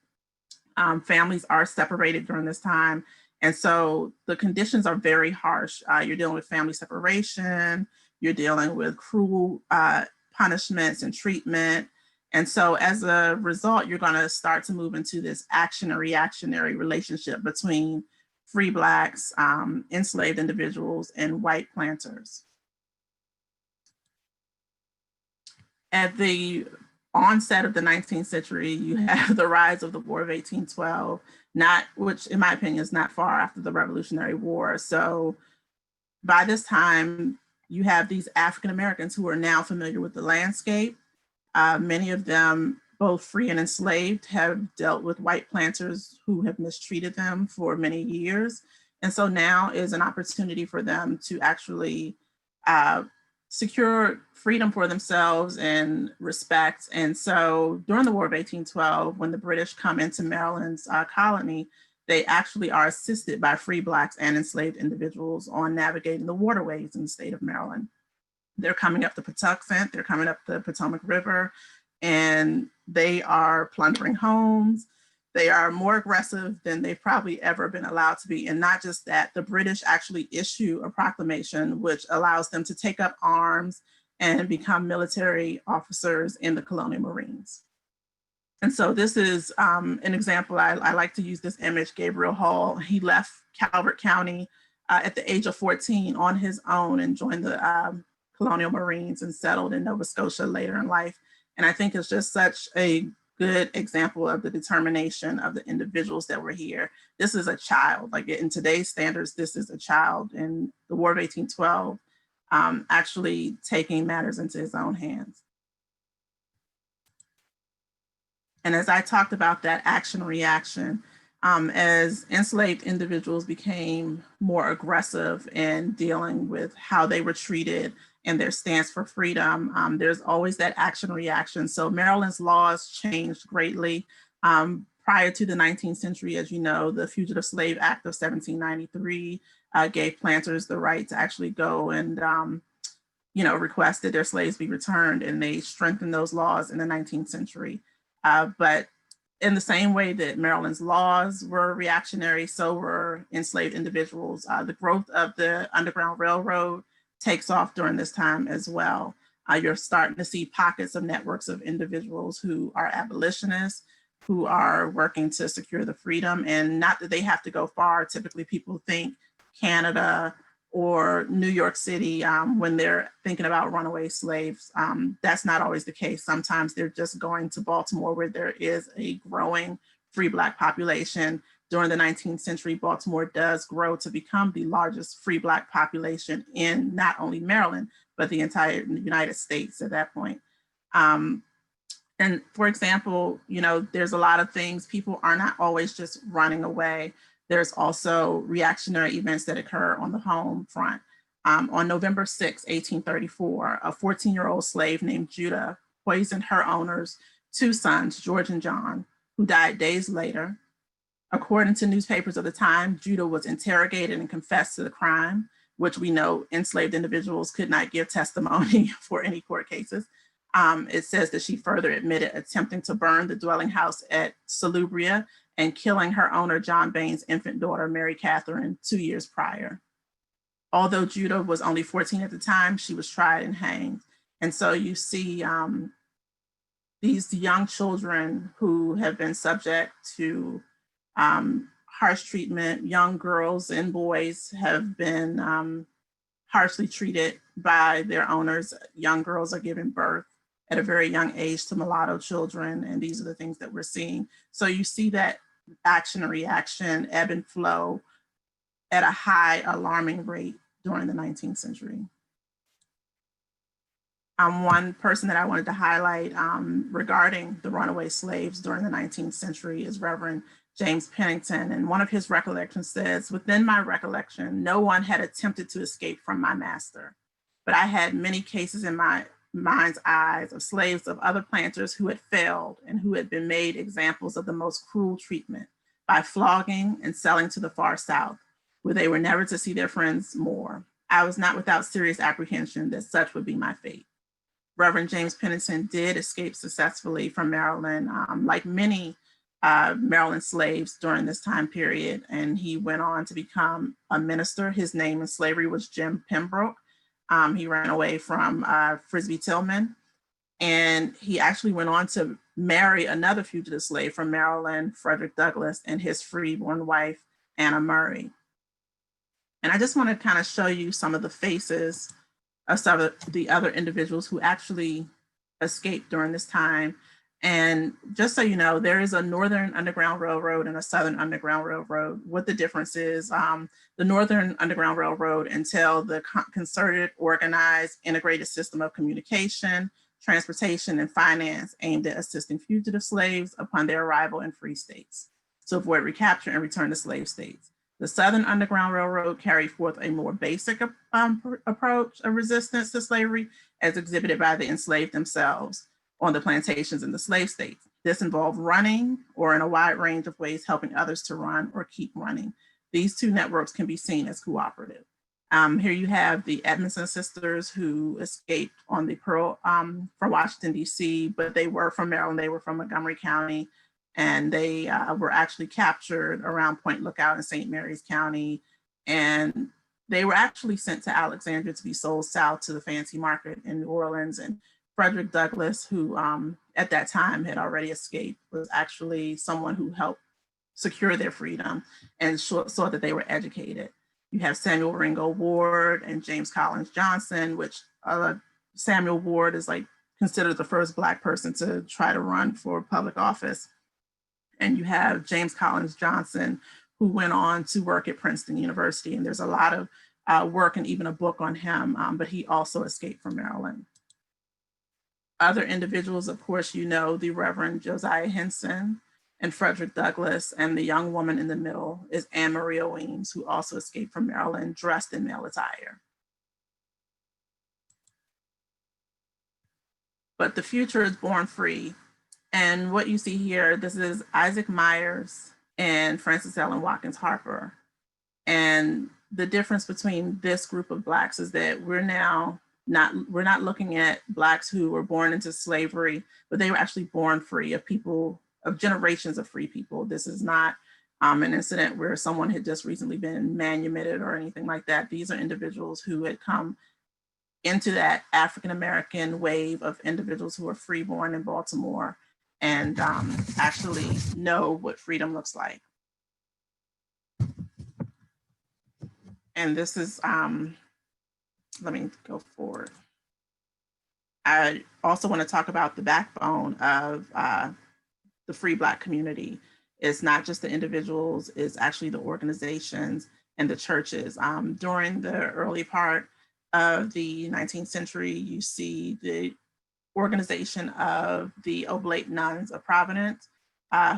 Families are separated during this time. And so the conditions are very harsh. You're dealing with family separation, you're dealing with cruel punishments and treatment. And so as a result, you're going to start to move into this action and reactionary relationship between free Blacks, enslaved individuals, and white planters. At the onset of the 19th century, you have the rise of the War of 1812, which in my opinion is not far after the Revolutionary War. So by this time, you have these African Americans who are now familiar with the landscape. Many of them, both free and enslaved, have dealt with white planters who have mistreated them for many years. And so now is an opportunity for them to actually secure freedom for themselves and respect. And so during the War of 1812, when the British come into Maryland's colony, they actually are assisted by free Blacks and enslaved individuals on navigating the waterways in the state of Maryland. They're coming up the Patuxent, they're coming up the Potomac River, and they are plundering homes. They are more aggressive than they've probably ever been allowed to be. And not just that, the British actually issue a proclamation which allows them to take up arms and become military officers in the colonial Marines. And so this is an example. I like to use this image. Gabriel Hall, he left Calvert County at the age of 14 on his own and joined the colonial Marines and settled in Nova Scotia later in life. And I think it's just such a good example of the determination of the individuals that were here. This is a child, like in today's standards, this is a child in the War of 1812, actually taking matters into his own hands. And as I talked about that action reaction, as enslaved individuals became more aggressive in dealing with how they were treated and their stance for freedom, there's always that action reaction. So Maryland's laws changed greatly. Prior to the 19th century, as you know, the Fugitive Slave Act of 1793 gave planters the right to actually go and request that their slaves be returned, and they strengthened those laws in the 19th century. But in the same way that Maryland's laws were reactionary, so were enslaved individuals. The growth of the Underground Railroad takes off during this time as well. You're starting to see pockets of networks of individuals who are abolitionists, who are working to secure the freedom, and not that they have to go far. Typically people think Canada or New York City when they're thinking about runaway slaves. That's not always the case. Sometimes they're just going to Baltimore, where there is a growing free Black population. During the 19th century, Baltimore does grow to become the largest free Black population in not only Maryland, but the entire United States at that point. And for example, there's a lot of things, people are not always just running away. There's also reactionary events that occur on the home front. On November 6, 1834, a 14-year-old slave named Judah poisoned her owner's two sons, George and John, who died days later. According to newspapers of the time, Judah was interrogated and confessed to the crime, which we know enslaved individuals could not give testimony for any court cases. It says that she further admitted attempting to burn the dwelling house at Salubria and killing her owner, John Bain's infant daughter, Mary Catherine, 2 years prior. Although Judah was only 14 at the time, she was tried and hanged. And so you see these young children who have been subject to harsh treatment. Young girls and boys have been harshly treated by their owners. Young girls are given birth at a very young age to mulatto children, and these are the things that we're seeing. So you see that action and reaction, ebb and flow at a high alarming rate during the 19th century. One person that I wanted to highlight regarding the runaway slaves during the 19th century is Reverend James Pennington. And one of his recollections says, "Within my recollection, no one had attempted to escape from my master, but I had many cases in my mind's eyes of slaves of other planters who had failed and who had been made examples of the most cruel treatment by flogging and selling to the far south, where they were never to see their friends more. I was not without serious apprehension that such would be my fate." Reverend James Pennington did escape successfully from Maryland, like many Maryland slaves during this time period, and he went on to become a minister. His name in slavery was Jim Pembroke. He ran away from Frisbee Tillman, And he actually went on to marry another fugitive slave from Maryland, Frederick Douglass, and his freeborn wife, Anna Murray. And I just want to kind of show you some of the faces of some of the other individuals who actually escaped during this time. And just so you know, there is a Northern Underground Railroad and a Southern Underground Railroad. What the difference is, the Northern Underground Railroad entailed the concerted, organized, integrated system of communication, transportation, and finance aimed at assisting fugitive slaves upon their arrival in free states to avoid recapture and return to slave states. The Southern Underground Railroad carried forth a more basic approach of resistance to slavery as exhibited by the enslaved themselves on the plantations in the slave states. This involved running, or in a wide range of ways, helping others to run or keep running. These two networks can be seen as cooperative. Here you have the Edmondson sisters who escaped on the Pearl from Washington, D.C., but they were from Maryland, they were from Montgomery County, and they were actually captured around Point Lookout in St. Mary's County. And they were actually sent to Alexandria to be sold south to the fancy market in New Orleans. And Frederick Douglass, who at that time had already escaped, was actually someone who helped secure their freedom and saw that they were educated. You have Samuel Ringo Ward and James Collins Johnson, which Samuel Ward is like considered the first Black person to try to run for public office. And you have James Collins Johnson, who went on to work at Princeton University. And there's a lot of work and even a book on him, but he also escaped from Maryland. Other individuals, of course, you know, the Reverend Josiah Henson and Frederick Douglass, and the young woman in the middle is Anne Maria Weems, who also escaped from Maryland dressed in male attire. But the future is born free. And what you see here, this is Isaac Myers and Frances Ellen Watkins Harper. And the difference between this group of Blacks is that we're not looking at Blacks who were born into slavery, but they were actually born free, of generations of free people. This is not an incident where someone had just recently been manumitted or anything like that. These are individuals who had come into that African-American wave of individuals who are freeborn in Baltimore and actually know what freedom looks like. And this is, let me go forward. I also want to talk about the backbone of the free Black community. It's not just the individuals, it's actually the organizations and the churches. During the early part of the 19th century, you see the organization of the Oblate Nuns of Providence,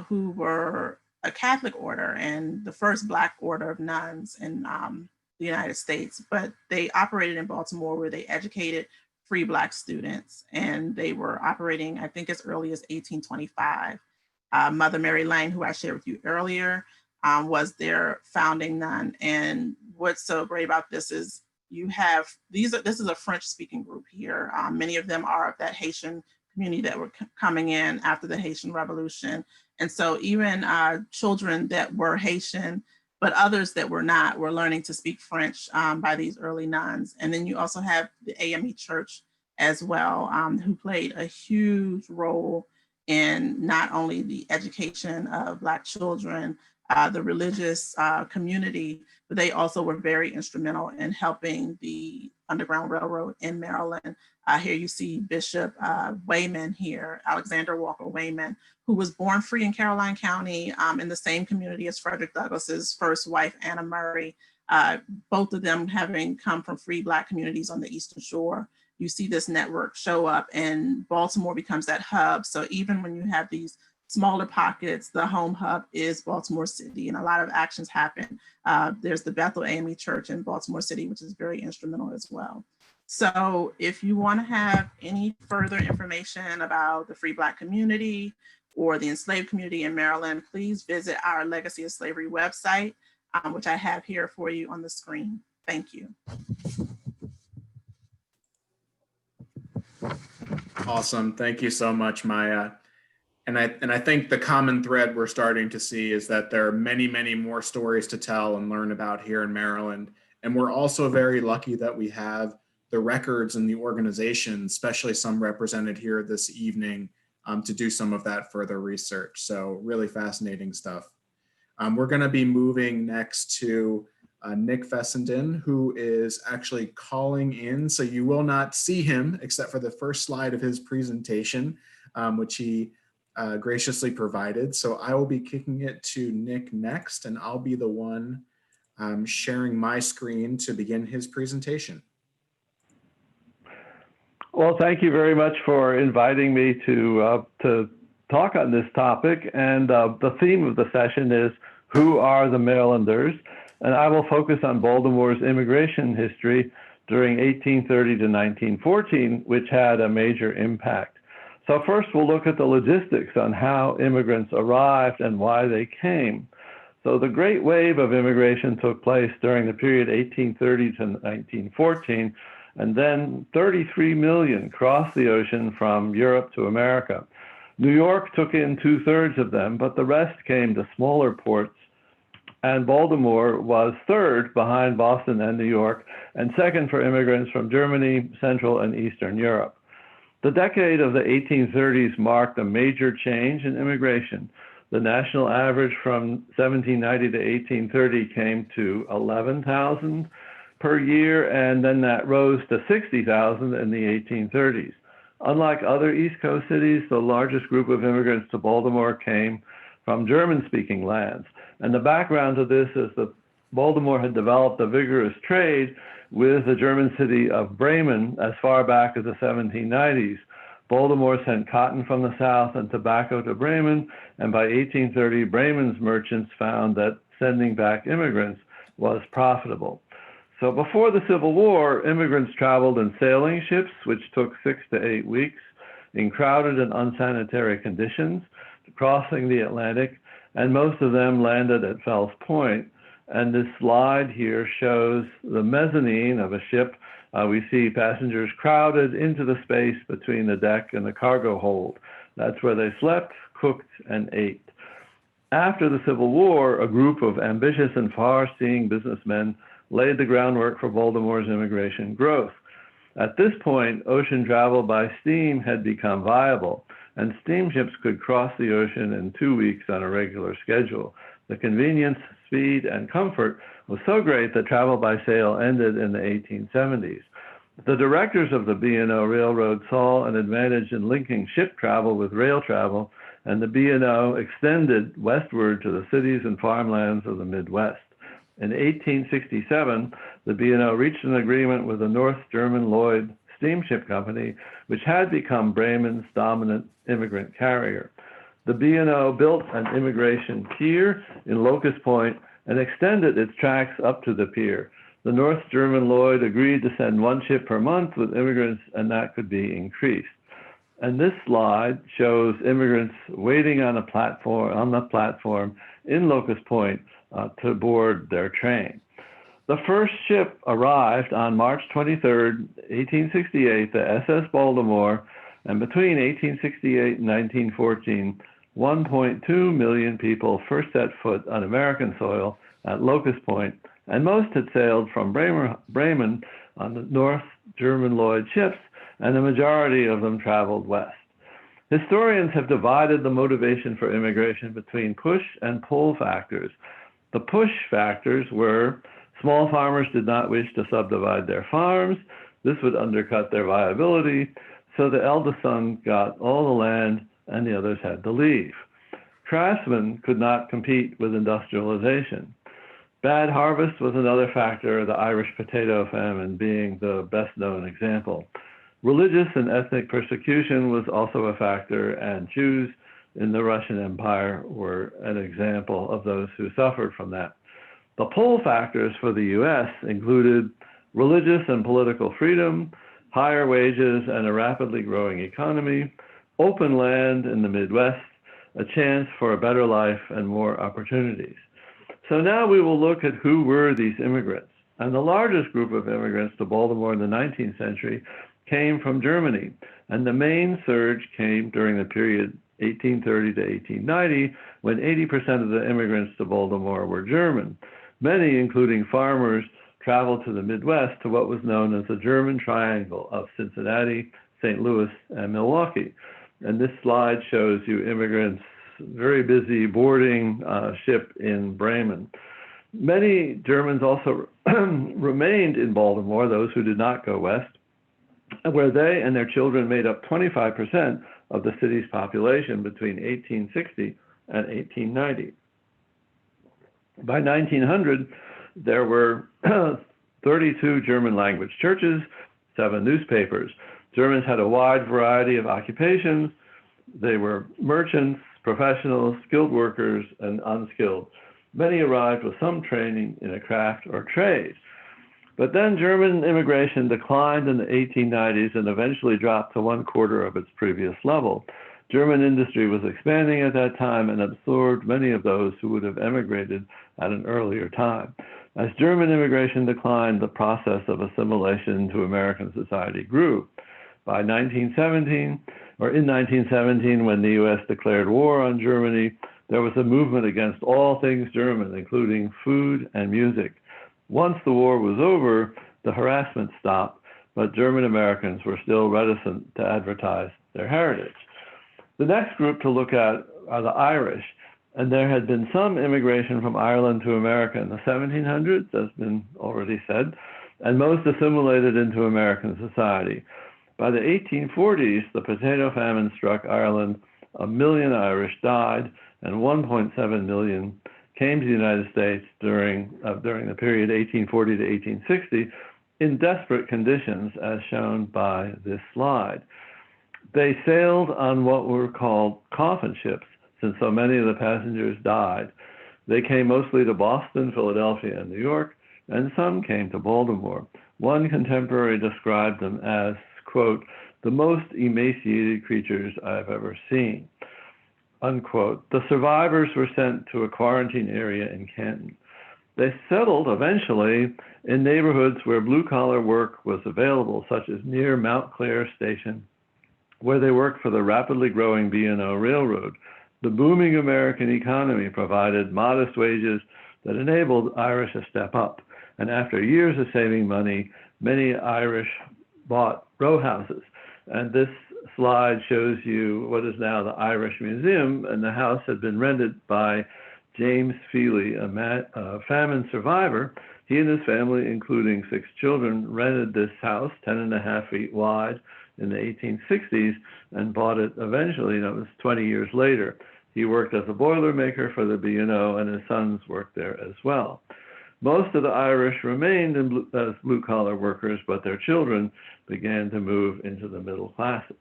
who were a Catholic order and the first Black order of nuns in the United States, but they operated in Baltimore where they educated free Black students, and they were operating, I think, as early as 1825. Mother Mary Lane, who I shared with you earlier, was their founding nun. And what's so great about this is you have, this is a French-speaking group here. Many of them are of that Haitian community that were coming in after the Haitian Revolution. And so even children that were Haitian, but others that were not, were learning to speak French by these early nuns. And then you also have the AME Church as well, who played a huge role in not only the education of Black children, the religious community, but they also were very instrumental in helping the Underground Railroad in Maryland. Here you see Bishop Wayman here, Alexander Walker Wayman, who was born free in Caroline County in the same community as Frederick Douglass's first wife, Anna Murray, both of them having come from free Black communities on the Eastern Shore. You see this network show up and Baltimore becomes that hub. So even when you have these smaller pockets, the home hub is Baltimore City, and a lot of actions happen. There's the Bethel AME Church in Baltimore City, which is very instrumental as well. So if you want to have any further information about the free Black community or the enslaved community in Maryland, please visit our Legacy of Slavery website, which I have here for you on the screen. Thank you. Awesome. Thank you so much, Maya. And I think the common thread we're starting to see is that there are many, many more stories to tell and learn about here in Maryland. And we're also very lucky that we have the records and the organization, especially some represented here this evening, to do some of that further research. So really fascinating stuff. We're going to be moving next to Nick Fessenden, who is actually calling in. So you will not see him except for the first slide of his presentation, which he graciously provided. So I will be kicking it to Nick next, and I'll be the one sharing my screen to begin his presentation. Well, thank you very much for inviting me to talk on this topic. And the theme of the session is, who are the Marylanders? And I will focus on Baltimore's immigration history during 1830 to 1914, which had a major impact. So first, we'll look at the logistics on how immigrants arrived and why they came. So the great wave of immigration took place during the period 1830 to 1914, and then 33 million crossed the ocean from Europe to America. New York took in 2/3 of them, but the rest came to smaller ports, and Baltimore was third behind Boston and New York, and second for immigrants from Germany, Central and Eastern Europe. The decade of the 1830s marked a major change in immigration. The national average from 1790 to 1830 came to 11,000 per year, and then that rose to 60,000 in the 1830s. Unlike other East Coast cities, the largest group of immigrants to Baltimore came from German-speaking lands. And the background to this is that Baltimore had developed a vigorous trade with the German city of Bremen as far back as the 1790s. Baltimore sent cotton from the South and tobacco to Bremen, and by 1830, Bremen's merchants found that sending back immigrants was profitable. So before the Civil War, immigrants traveled in sailing ships, which took 6 to 8 weeks, in crowded and unsanitary conditions, crossing the Atlantic, and most of them landed at Fells Point. And this slide here shows the mezzanine of a ship. We see passengers crowded into the space between the deck and the cargo hold. That's where they slept, cooked, and ate. After the Civil War, a group of ambitious and far-seeing businessmen laid the groundwork for Baltimore's immigration growth. At this point, ocean travel by steam had become viable, and steamships could cross the ocean in 2 weeks on a regular schedule. The convenience, speed, and comfort was so great that travel by sail ended in the 1870s. The directors of the B&O Railroad saw an advantage in linking ship travel with rail travel, and the B&O extended westward to the cities and farmlands of the Midwest. In 1867, the B&O reached an agreement with the North German Lloyd Steamship Company, which had become Bremen's dominant immigrant carrier. The B&O built an immigration pier in Locust Point and extended its tracks up to the pier. The North German Lloyd agreed to send 1 ship per month with immigrants, and that could be increased. And this slide shows immigrants waiting on the platform in Locust Point to board their train. The first ship arrived on March 23rd, 1868, the SS Baltimore, and between 1868 and 1914, 1.2 million people first set foot on American soil at Locust Point, and most had sailed from Bremen on the North German Lloyd ships, and the majority of them traveled west. Historians have divided the motivation for immigration between push and pull factors. The push factors were small farmers did not wish to subdivide their farms. This would undercut their viability, so the eldest son got all the land and the others had to leave. Craftsmen could not compete with industrialization. Bad harvest was another factor, the Irish potato famine being the best known example. Religious and ethnic persecution was also a factor, and Jews in the Russian Empire were an example of those who suffered from that. The pull factors for the U.S. included religious and political freedom, higher wages and a rapidly growing economy, open land in the Midwest, a chance for a better life and more opportunities. So now we will look at who were these immigrants. And the largest group of immigrants to Baltimore in the 19th century came from Germany. And the main surge came during the period 1830 to 1890, when 80% of the immigrants to Baltimore were German. Many, including farmers, traveled to the Midwest to what was known as the German Triangle of Cincinnati, St. Louis, and Milwaukee. And this slide shows you immigrants very busy boarding ship in Bremen. Many Germans also remained in Baltimore, those who did not go west, where they and their children made up 25% of the city's population between 1860 and 1890. By 1900, there were 32 German language churches, 7 newspapers. Germans had a wide variety of occupations. They were merchants, professionals, skilled workers, and unskilled. Many arrived with some training in a craft or trade. But then German immigration declined in the 1890s and eventually dropped to 1/4 of its previous level. German industry was expanding at that time and absorbed many of those who would have emigrated at an earlier time. As German immigration declined, the process of assimilation into American society grew. By 1917, or in 1917, when the US declared war on Germany, there was a movement against all things German, including food and music. Once the war was over, the harassment stopped, but German Americans were still reticent to advertise their heritage. The next group to look at are the Irish, and there had been some immigration from Ireland to America in the 1700s, as has been already said, and most assimilated into American society. By the 1840s, the potato famine struck Ireland. 1 million Irish died, and 1.7 million came to the United States during the period 1840 to 1860 in desperate conditions, as shown by this slide. They sailed on what were called coffin ships, since so many of the passengers died. They came mostly to Boston, Philadelphia, and New York, and some came to Baltimore. One contemporary described them as, quote, the most emaciated creatures I've ever seen, unquote. The survivors were sent to a quarantine area in Canton. They settled eventually in neighborhoods where blue-collar work was available, such as near Mount Clair Station, where they worked for the rapidly growing B&O Railroad. The booming American economy provided modest wages that enabled Irish to step up. And after years of saving money, many Irish bought row houses. And this slide shows you what is now the Irish Museum, and the house had been rented by James Feely, a famine survivor. He and his family, including 6 children, rented this house 10.5 feet wide in the 1860s and bought it eventually, that was 20 years later. He worked as a boilermaker for the B&O, and his sons worked there as well. Most of the Irish remained as blue-collar workers, but their children began to move into the middle classes.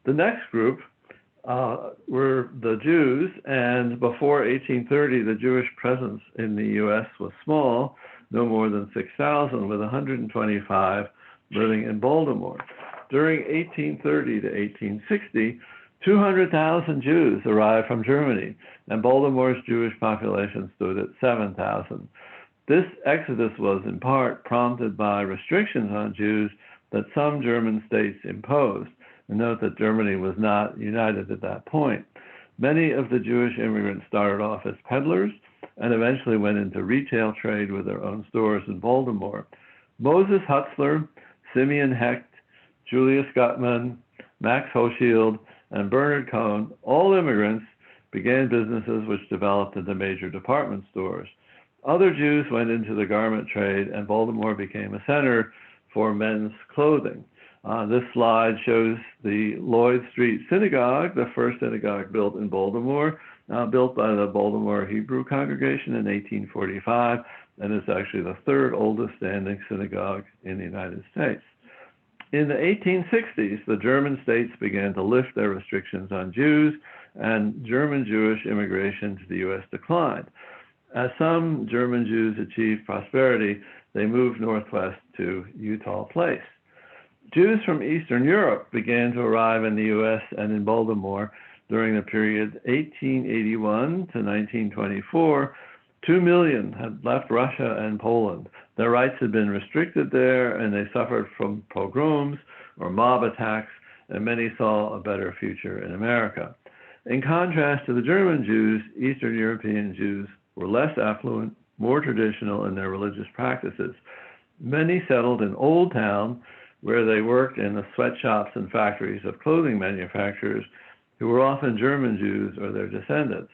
The next group were the Jews, and before 1830, the Jewish presence in the U.S. was small, no more than 6,000, with 125 living in Baltimore. During 1830 to 1860, 200,000 Jews arrived from Germany, and Baltimore's Jewish population stood at 7,000. This exodus was in part prompted by restrictions on Jews that some German states imposed. And note that Germany was not united at that point. Many of the Jewish immigrants started off as peddlers and eventually went into retail trade with their own stores in Baltimore. Moses Hutzler, Simeon Hecht, Julius Gutmann, Max Hochschild, and Bernard Cohn, all immigrants, began businesses which developed into major department stores. Other Jews went into the garment trade, and Baltimore became a center for men's clothing. This slide shows the Lloyd Street Synagogue, the first synagogue built in Baltimore, built by the Baltimore Hebrew congregation in 1845, and it's actually the 3rd oldest standing synagogue in the United States. In the 1860s, the German states began to lift their restrictions on Jews, and German Jewish immigration to the U.S. declined. As some German Jews achieved prosperity, they moved northwest to Utah Place. Jews from Eastern Europe began to arrive in the U.S. and in Baltimore during the period 1881 to 1924. 2 million had left Russia and Poland. Their rights had been restricted there, and they suffered from pogroms or mob attacks, and many saw a better future in America. In contrast to the German Jews, Eastern European Jews were less affluent, more traditional in their religious practices. Many settled in Old Town, where they worked in the sweatshops and factories of clothing manufacturers who were often German Jews or their descendants.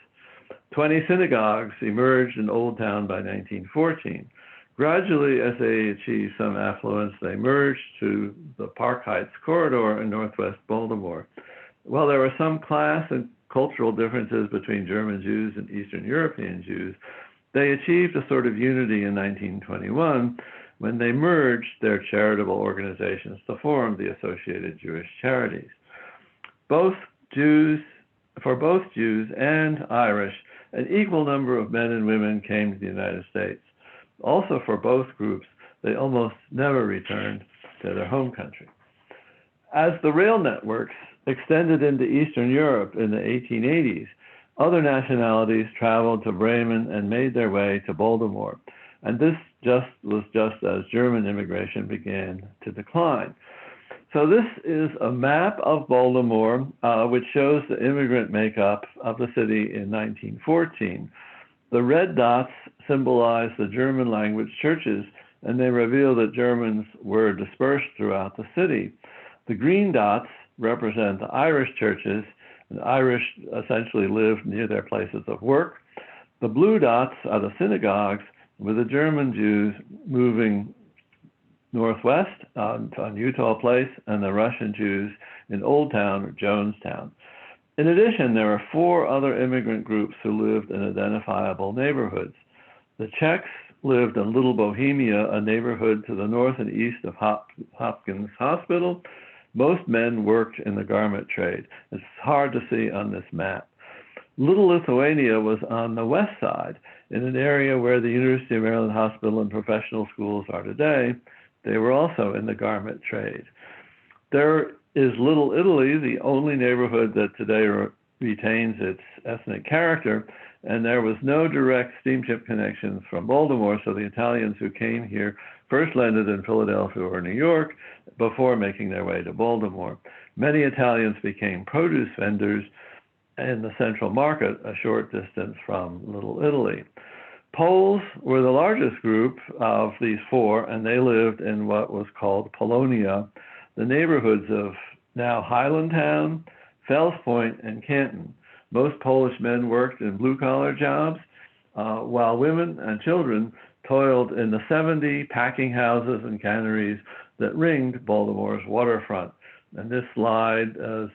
20 synagogues emerged in Old Town by 1914. Gradually, as they achieved some affluence, they merged to the Park Heights corridor in northwest Baltimore. While there were some class and cultural differences between German Jews and Eastern European Jews, they achieved a sort of unity in 1921 when they merged their charitable organizations to form the Associated Jewish Charities. For both Jews and Irish, an equal number of men and women came to the United States. Also for both groups, they almost never returned to their home country. As the rail networks extended into Eastern Europe in the 1880s, other nationalities traveled to Bremen and made their way to Baltimore. And this was just as German immigration began to decline. So this is a map of Baltimore, which shows the immigrant makeup of the city in 1914. The red dots symbolize the German language churches, and they reveal that Germans were dispersed throughout the city. The green dots represent the Irish churches, and Irish essentially lived near their places of work. The blue dots are the synagogues, with the German Jews moving northwest on Utah Place, and the Russian Jews in Old Town or Jonestown. In addition, there are 4 other immigrant groups who lived in identifiable neighborhoods. The Czechs lived in Little Bohemia, a neighborhood to the north and east of Hopkins Hospital. Most men worked in the garment trade. It's hard to see on this map. Little Lithuania was on the west side, in an area where the University of Maryland Hospital and professional schools are today. They were also in the garment trade. There is Little Italy, the only neighborhood that today retains its ethnic character, and there was no direct steamship connections from Baltimore, so the Italians who came here first landed in Philadelphia or New York before making their way to Baltimore. Many Italians became produce vendors in the central market, a short distance from Little Italy. Poles were the largest group of these 4, and they lived in what was called Polonia, the neighborhoods of now Highlandtown, Fells Point, and Canton. Most Polish men worked in blue-collar jobs, while women and children toiled in the 70 packing houses and canneries that ringed Baltimore's waterfront. And this slide is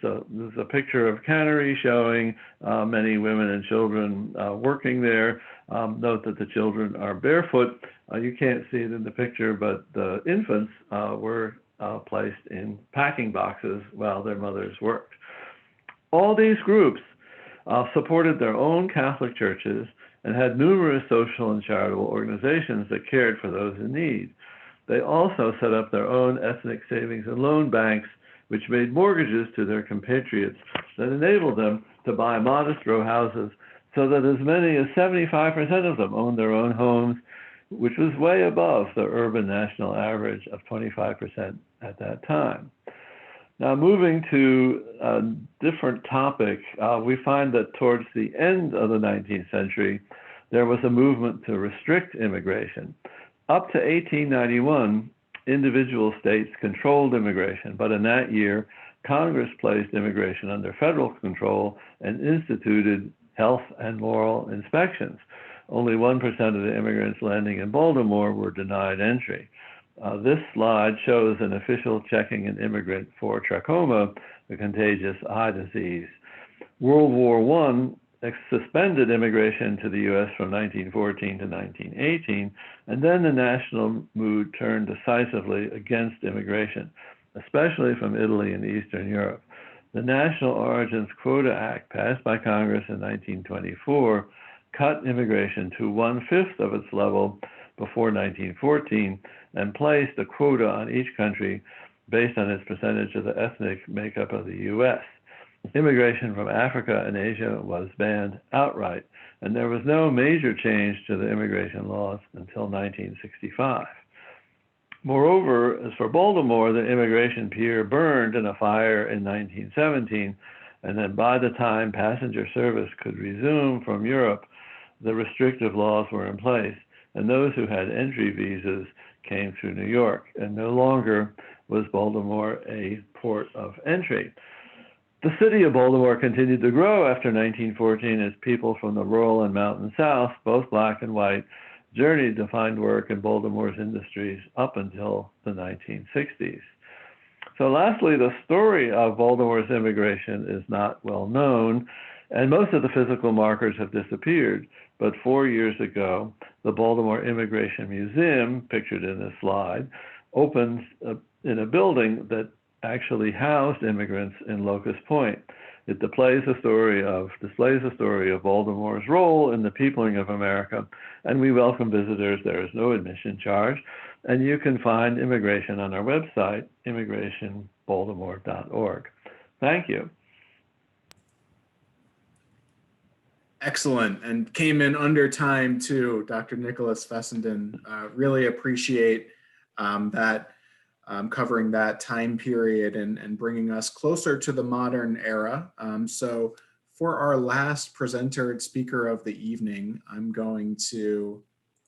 a picture of cannery showing many women and children working there. Note that the children are barefoot. You can't see it in the picture, but the infants were placed in packing boxes while their mothers worked. All these groups supported their own Catholic churches and had numerous social and charitable organizations that cared for those in need. They also set up their own ethnic savings and loan banks, which made mortgages to their compatriots that enabled them to buy modest row houses, so that as many as 75% of them owned their own homes, which was way above the urban national average of 25% at that time. Now, moving to a different topic, we find that towards the end of the 19th century, there was a movement to restrict immigration. Up to 1891, individual states controlled immigration, but in that year, Congress placed immigration under federal control and instituted health and moral inspections. Only 1% of the immigrants landing in Baltimore were denied entry. This slide shows an official checking an immigrant for trachoma, a contagious eye disease. World War I suspended immigration to the U.S. from 1914 to 1918, and then the national mood turned decisively against immigration, especially from Italy and Eastern Europe. The National Origins Quota Act, passed by Congress in 1924, cut immigration to 1/5 of its level before 1914 and placed a quota on each country based on its percentage of the ethnic makeup of the U.S. Immigration from Africa and Asia was banned outright, and there was no major change to the immigration laws until 1965. Moreover, as for Baltimore, the immigration pier burned in a fire in 1917, and then by the time passenger service could resume from Europe, the restrictive laws were in place, and those who had entry visas came through New York, and no longer was Baltimore a port of entry. The city of Baltimore continued to grow after 1914 as people from the rural and mountain South, both black and white, journeyed to find work in Baltimore's industries up until the 1960s. So lastly, the story of Baltimore's immigration is not well known, and most of the physical markers have disappeared. But 4 years ago, the Baltimore Immigration Museum, pictured in this slide, opened in a building that actually housed immigrants in Locust Point. It displays the story of Baltimore's role in the peopling of America, and we welcome visitors. There is no admission charge, and you can find immigration on our website, immigrationbaltimore.org. Thank you. Excellent, and came in under time too, Dr. Nicholas Fessenden. Really appreciate that. Covering that time period and bringing us closer to the modern era. So for our last presenter and speaker of the evening, I'm going to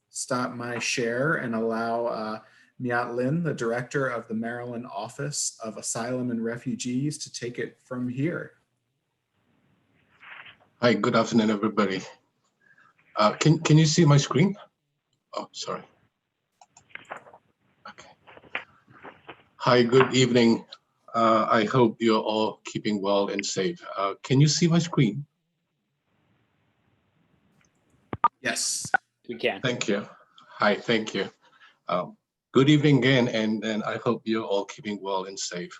stop my share and allow Myat Lin, the director of the Maryland Office of Asylum and Refugees, to take it from here. Hi, good afternoon, everybody. Can you see my screen? Oh, sorry. Hi, good evening. I hope you're all keeping well and safe. Can you see my screen? Yes, we can. Thank you. Hi, thank you. Good evening again, and I hope you're all keeping well and safe.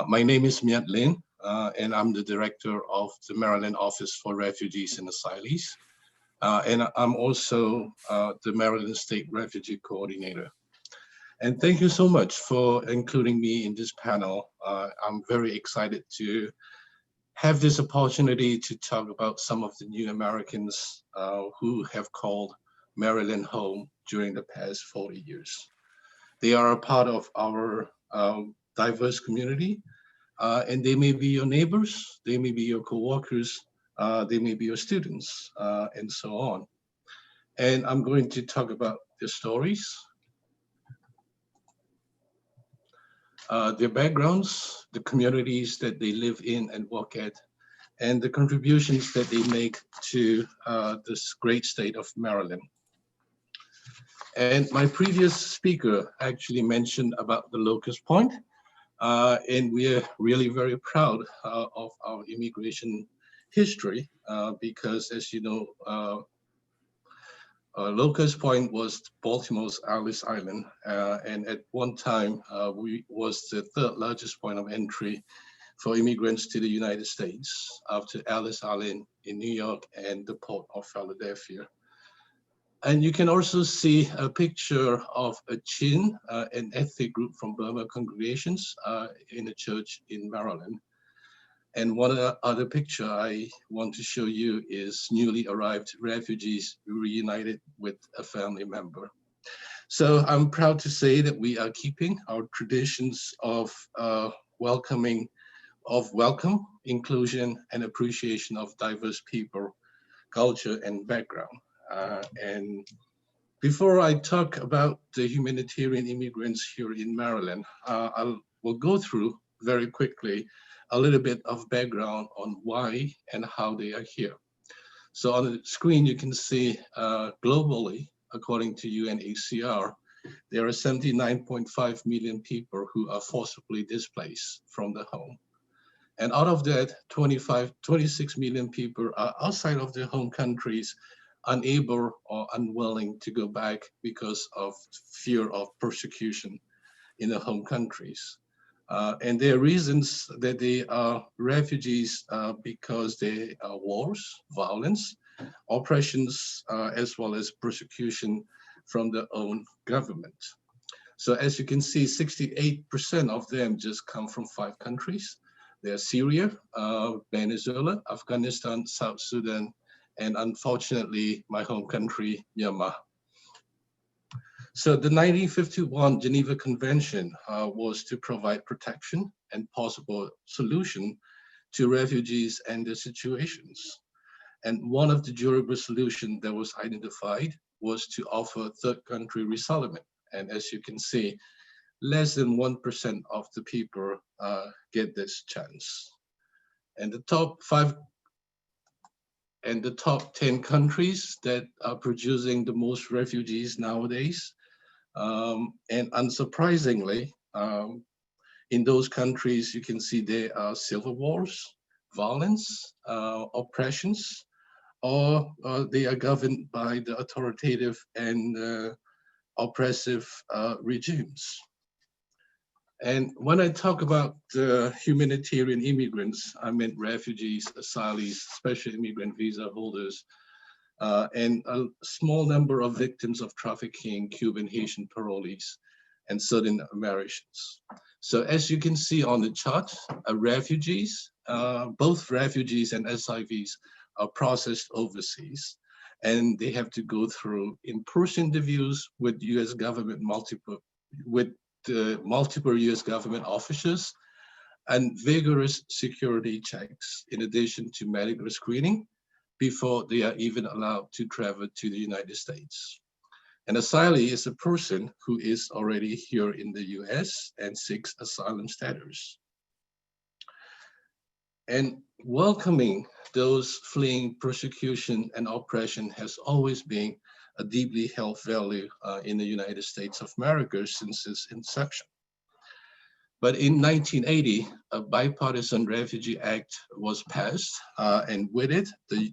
My name is Myat Lin, and I'm the director of the Maryland Office for Refugees and Asylees. And I'm also the Maryland State Refugee Coordinator. And thank you so much for including me in this panel. I'm very excited to have this opportunity to talk about some of the new Americans who have called Maryland home during the past 40 years. They are a part of our diverse community, and they may be your neighbors, they may be your coworkers, they may be your students, and so on. And I'm going to talk about their stories, their backgrounds, the communities that they live in and work at, and the contributions that they make to this great state of Maryland. And my previous speaker actually mentioned about the Locust Point, and we are really very proud of our immigration history because, as you know, Locust Point was Baltimore's Ellis Island, and at one time we was the third largest point of entry for immigrants to the United States after Ellis Island in New York and the port of Philadelphia. And you can also see a picture of a Chin, an ethnic group from Burma congregations in a church in Maryland. And one other picture I want to show you is newly arrived refugees reunited with a family member. So I'm proud to say that we are keeping our traditions of welcome, inclusion, and appreciation of diverse people, culture, and background. And before I talk about the humanitarian immigrants here in Maryland, we'll go through very quickly a little bit of background on why and how they are here. So on the screen, you can see globally, according to UNHCR, there are 79.5 million people who are forcibly displaced from the home. And out of that, 26 million people are outside of their home countries, unable or unwilling to go back because of fear of persecution in their home countries. And there are reasons that they are refugees because there are wars, violence, oppressions, as well as persecution from their own government. So as you can see, 68% of them just come from 5 countries. They're Syria, Venezuela, Afghanistan, South Sudan, and unfortunately, my home country, Myanmar. So the 1951 Geneva Convention was to provide protection and possible solution to refugees and their situations. And one of the durable solutions that was identified was to offer third country resettlement And as you can see, less than 1% of the people get this chance. And the top 10 countries that are producing the most refugees nowadays. And unsurprisingly, in those countries, you can see there are civil wars, violence, oppressions, or they are governed by the authoritative and oppressive regimes. And when I talk about humanitarian immigrants, I meant refugees, asylees, special immigrant visa holders, and a small number of victims of trafficking, Cuban, Haitian parolees, and certain Americans. So as you can see on the chart, refugees, both refugees and SIVs are processed overseas, and they have to go through in-person interviews with U.S. government multiple U.S. government officials and vigorous security checks, in addition to medical screening, before they are even allowed to travel to the United States. An asylee is a person who is already here in the US and seeks asylum status. And welcoming those fleeing persecution and oppression has always been a deeply held value in the United States of America since its inception. But in 1980, a bipartisan Refugee Act was passed, and with it, the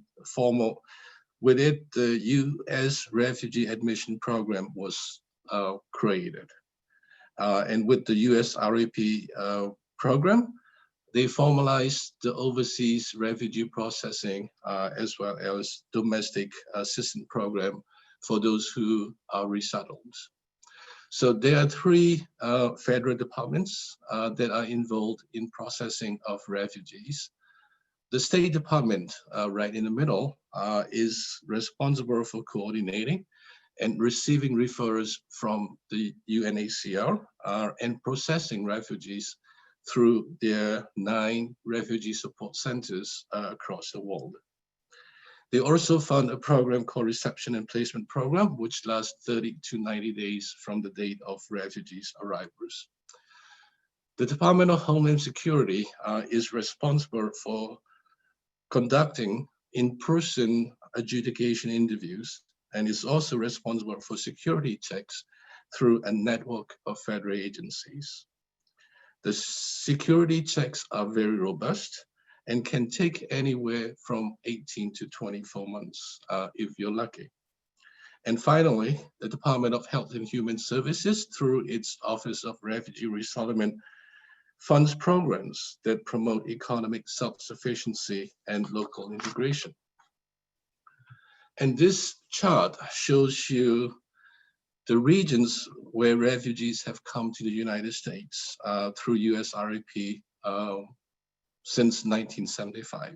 U.S. Refugee Admission Program was created. And with the U.S. RAP program, they formalized the overseas refugee processing as well as domestic assistance program for those who are resettled. So there are three federal departments that are involved in processing of refugees. The State Department, right in the middle, is responsible for coordinating and receiving referrals from the UNHCR and processing refugees through their 9 refugee support centers across the world. They also fund a program called Reception and Placement Program, which lasts 30 to 90 days from the date of refugees' arrivals. The Department of Homeland Security is responsible for conducting in-person adjudication interviews and is also responsible for security checks through a network of federal agencies. The security checks are very robust and can take anywhere from 18 to 24 months if you're lucky. And finally, the Department of Health and Human Services, through its Office of Refugee Resettlement, funds programs that promote economic self-sufficiency and local integration. And this chart shows you the regions where refugees have come to the United States through US RAP since 1975.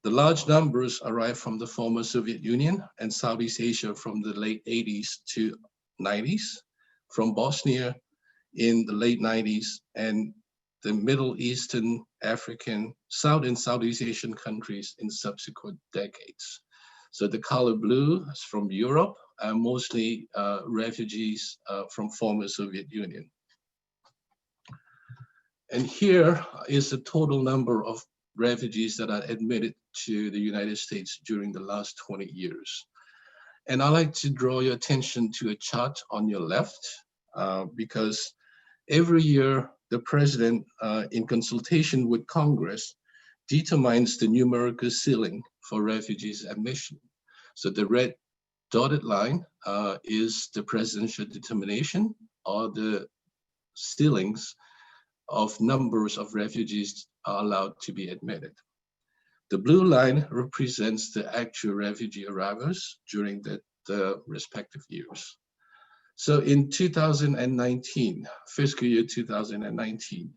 The large numbers arrived from the former Soviet Union and Southeast Asia from the late 80s to 90s, from Bosnia in the late 90s, and the Middle Eastern, African, South and Southeast Asian countries in subsequent decades. So the color blue is from Europe, mostly refugees from former Soviet Union. And here is the total number of refugees that are admitted to the United States during the last 20 years. And I'd like to draw your attention to a chart on your left, because every year the president, in consultation with Congress, determines the numerical ceiling for refugees admission. So the red dotted line is the presidential determination, or the ceilings of numbers of refugees are allowed to be admitted. The blue line represents the actual refugee arrivals during the respective years. So in 2019, fiscal year 2019,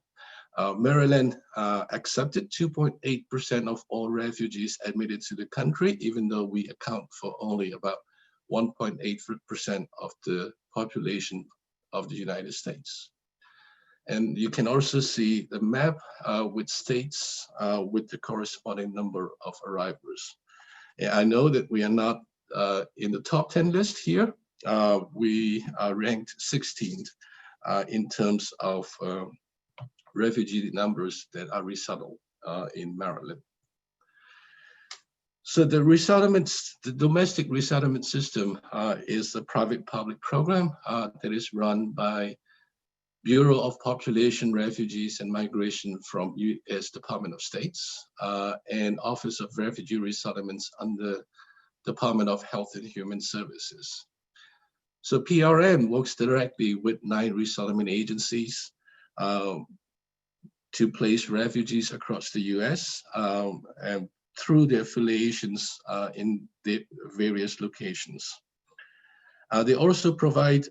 Maryland accepted 2.8% of all refugees admitted to the country, even though we account for only about 1.8% of the population of the United States. And you can also see the map with states with the corresponding number of arrivals. And I know that we are not in the top 10 list here, we are ranked 16th in terms of refugee numbers that are resettled in Maryland. So the domestic resettlement system is a private-public program that is run by Bureau of Population, Refugees, and Migration from U.S. Department of States and Office of Refugee Resettlements under Department of Health and Human Services. So PRM works directly with 9 resettlement agencies to place refugees across the U.S. And through their affiliations in the various locations. They also provide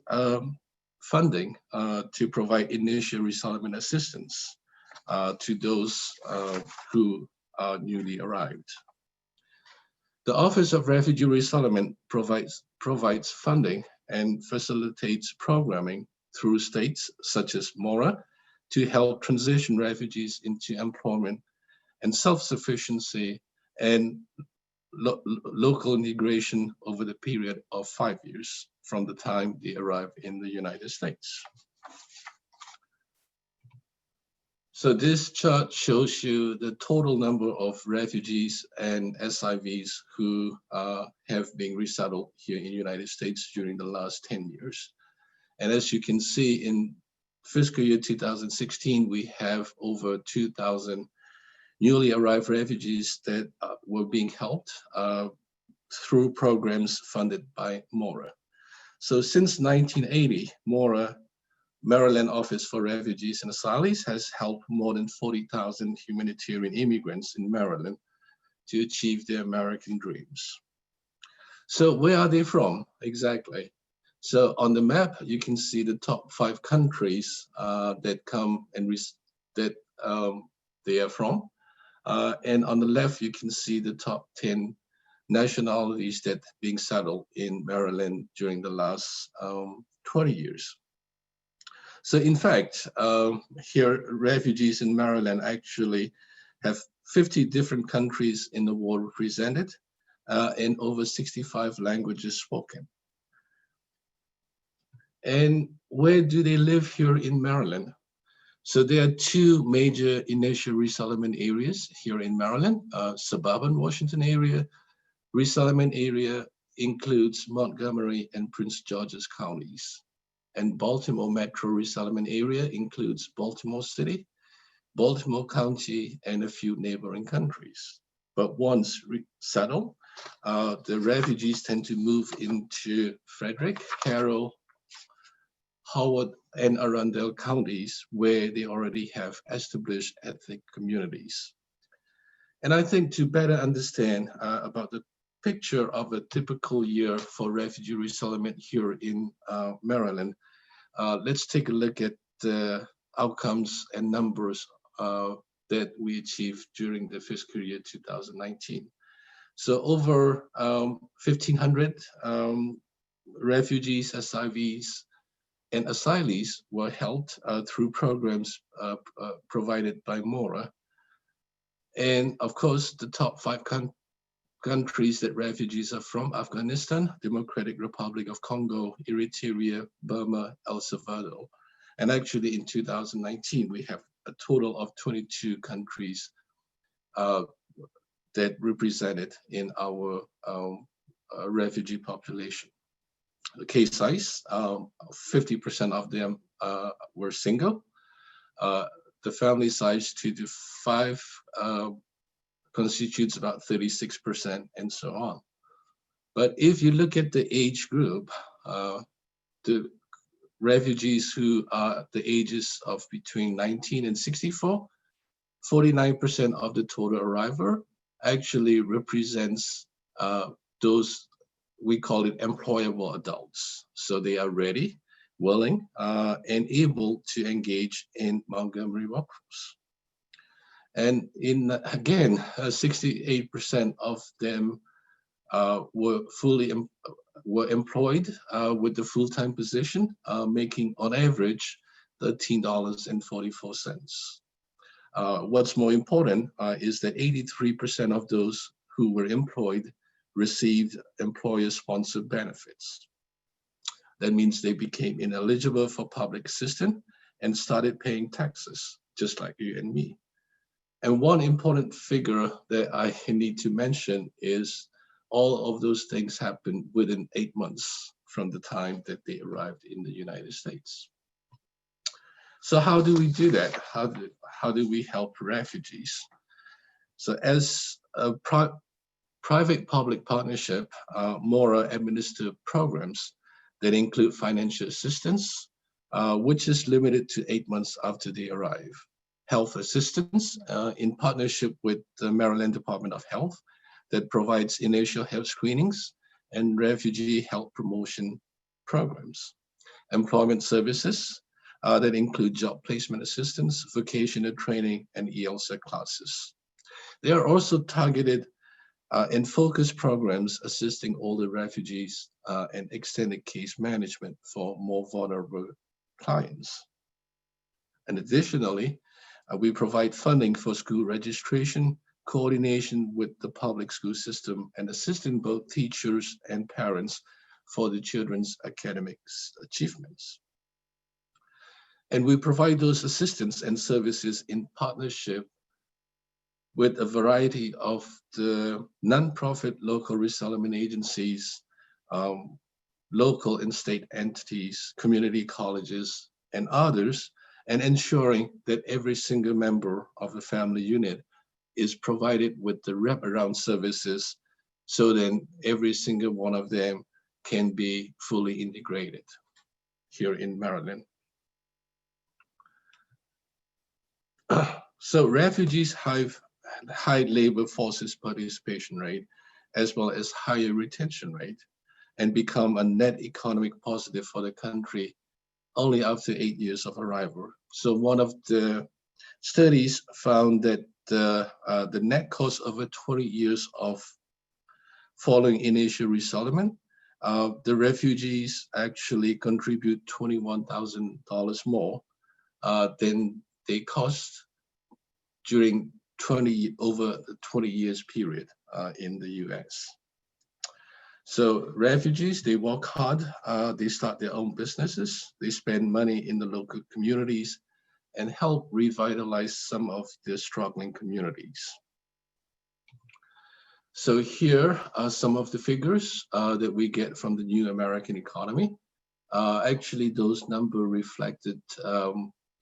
funding to provide initial resettlement assistance to those who are newly arrived. The Office of Refugee Resettlement provides funding and facilitates programming through states such as MORA to help transition refugees into employment and self-sufficiency and local integration over the period of 5 years from the time they arrive in the United States. So this chart shows you the total number of refugees and SIVs who have been resettled here in the United States during the last 10 years. And as you can see, in fiscal year 2016, we have over 2,000 newly arrived refugees that were being helped through programs funded by MORA. So since 1980, MORA, Maryland Office for Refugees and Asylees, has helped more than 40,000 humanitarian immigrants in Maryland to achieve their American dreams. So where are they from exactly? So on the map, you can see the top 5 countries that come and that they are from. And on the left, you can see the top 10 nationalities that are being settled in Maryland during the last 20 years. So in fact, here, refugees in Maryland actually have 50 different countries in the world represented and over 65 languages spoken. And where do they live here in Maryland? So there are 2 major initial resettlement areas here in Maryland. Suburban Washington area resettlement area includes Montgomery and Prince George's counties. And Baltimore Metro resettlement area includes Baltimore City, Baltimore County, and a few neighboring countries. But once settled, the refugees tend to move into Frederick, Carroll, Howard, and Arundel counties, where they already have established ethnic communities. And I think to better understand about the picture of a typical year for refugee resettlement here in Maryland, let's take a look at the outcomes and numbers that we achieved during the fiscal year 2019. So over 1,500 refugees, SIVs, and asylees were helped through programs provided by MORA. And of course, the top 5 countries that refugees are from: Afghanistan, Democratic Republic of Congo, Eritrea, Burma, El Salvador. And actually in 2019, we have a total of 22 countries that represented in our refugee population. The case size, 50% of them were single. The family size 2 to 5 constitutes about 36% and so on. But if you look at the age group, the refugees who are the ages of between 19 and 64, 49% of the total arrival actually represents those, we call it employable adults. So they are ready, willing, and able to engage in Montgomery workforce. And again, 68% of them were employed with the full-time position, making on average $13.44. What's more important is that 83% of those who were employed received employer-sponsored benefits. That means they became ineligible for public assistance and started paying taxes, just like you and me. And one important figure that I need to mention is all of those things happened within 8 months from the time that they arrived in the United States. So how do we do that? How do we help refugees? So as a private-public partnership, Mora administer programs that include financial assistance, which is limited to 8 months after they arrive. Health assistance in partnership with the Maryland Department of Health that provides initial health screenings and refugee health promotion programs. Employment services that include job placement assistance, vocational training, and ELSA classes. They are also targeted and focused programs assisting older refugees and extended case management for more vulnerable clients. And additionally, we provide funding for school registration, coordination with the public school system, and assisting both teachers and parents for the children's academic achievements. And we provide those assistance and services in partnership with a variety of the nonprofit local resettlement agencies, local and state entities, community colleges, and others, and ensuring that every single member of the family unit is provided with the wraparound services so then every single one of them can be fully integrated here in Maryland. So refugees have high labor forces participation rate, as well as higher retention rate, and become a net economic positive for the country only after 8 years of arrival. So one of the studies found that the net cost over 20 years of following initial resettlement, the refugees actually contribute $21,000 more than they cost during over 20 years period in the US. So refugees, they work hard, they start their own businesses, they spend money in the local communities and help revitalize some of the struggling communities. So here are some of the figures that we get from the New American Economy. Actually, those numbers reflected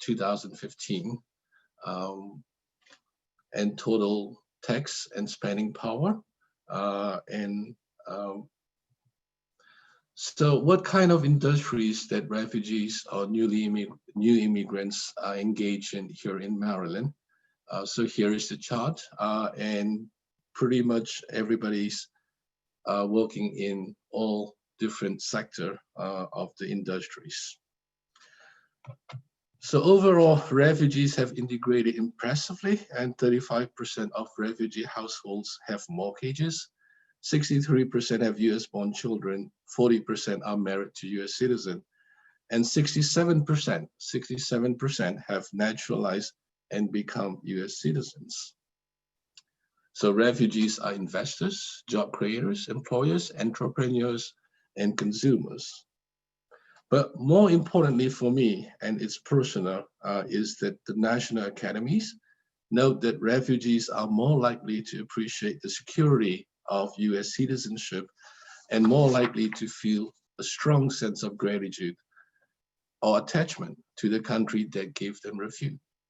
2015 and total tax and spending power. So what kind of industries that refugees or new immigrants are engaged in here in Maryland? So here is the chart, and pretty much everybody's working in all different sectors of the industries. So overall, refugees have integrated impressively, and 35% of refugee households have mortgages. 63% have US-born children, 40% are married to US citizens, and 67% have naturalized and become US citizens. So refugees are investors, job creators, employers, entrepreneurs, and consumers. But more importantly for me, and it's personal, is that the national academies note that refugees are more likely to appreciate the security of US citizenship and more likely to feel a strong sense of gratitude or attachment to the country that gave them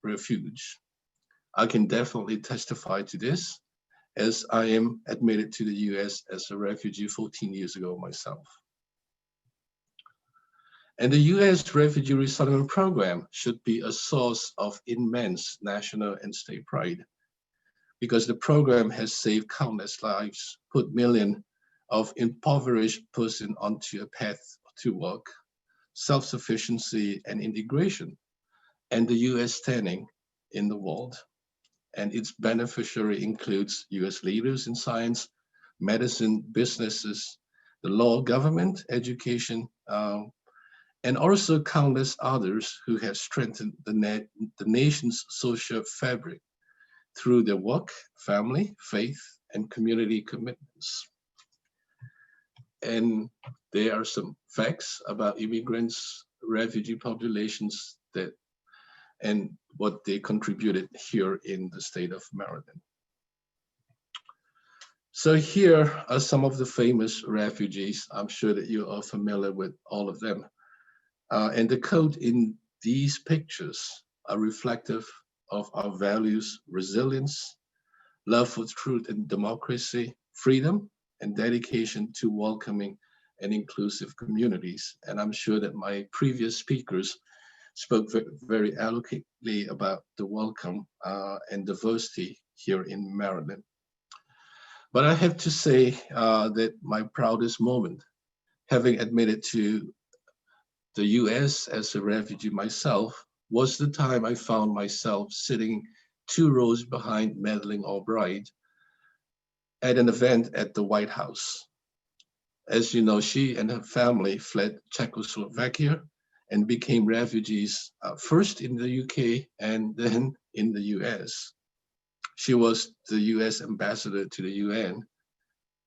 refuge. I can definitely testify to this, as I am admitted to the US as a refugee 14 years ago myself. And the US Refugee Resettlement Program should be a source of immense national and state pride, because the program has saved countless lives, put millions of impoverished persons onto a path to work, self-sufficiency, and integration, and the US standing in the world. And its beneficiary includes US leaders in science, medicine, businesses, the law, government, education, and also countless others who have strengthened the nation's social fabric through their work, family, faith, and community commitments. and there are some facts about immigrants, refugee populations and what they contributed here in the state of Maryland. So here are some of the famous refugees. I'm sure that you are familiar with all of them. And the code in these pictures are reflective of our values: resilience, love for truth and democracy, freedom, and dedication to welcoming and inclusive communities. And I'm sure that my previous speakers spoke very eloquently about the welcome and diversity here in Maryland. But I have to say that my proudest moment, having admitted to the US as a refugee myself, was the time I found myself sitting 2 rows behind Madeleine Albright at an event at the White House. As you know, she and her family fled Czechoslovakia and became refugees first in the UK and then in the US. She was the US ambassador to the UN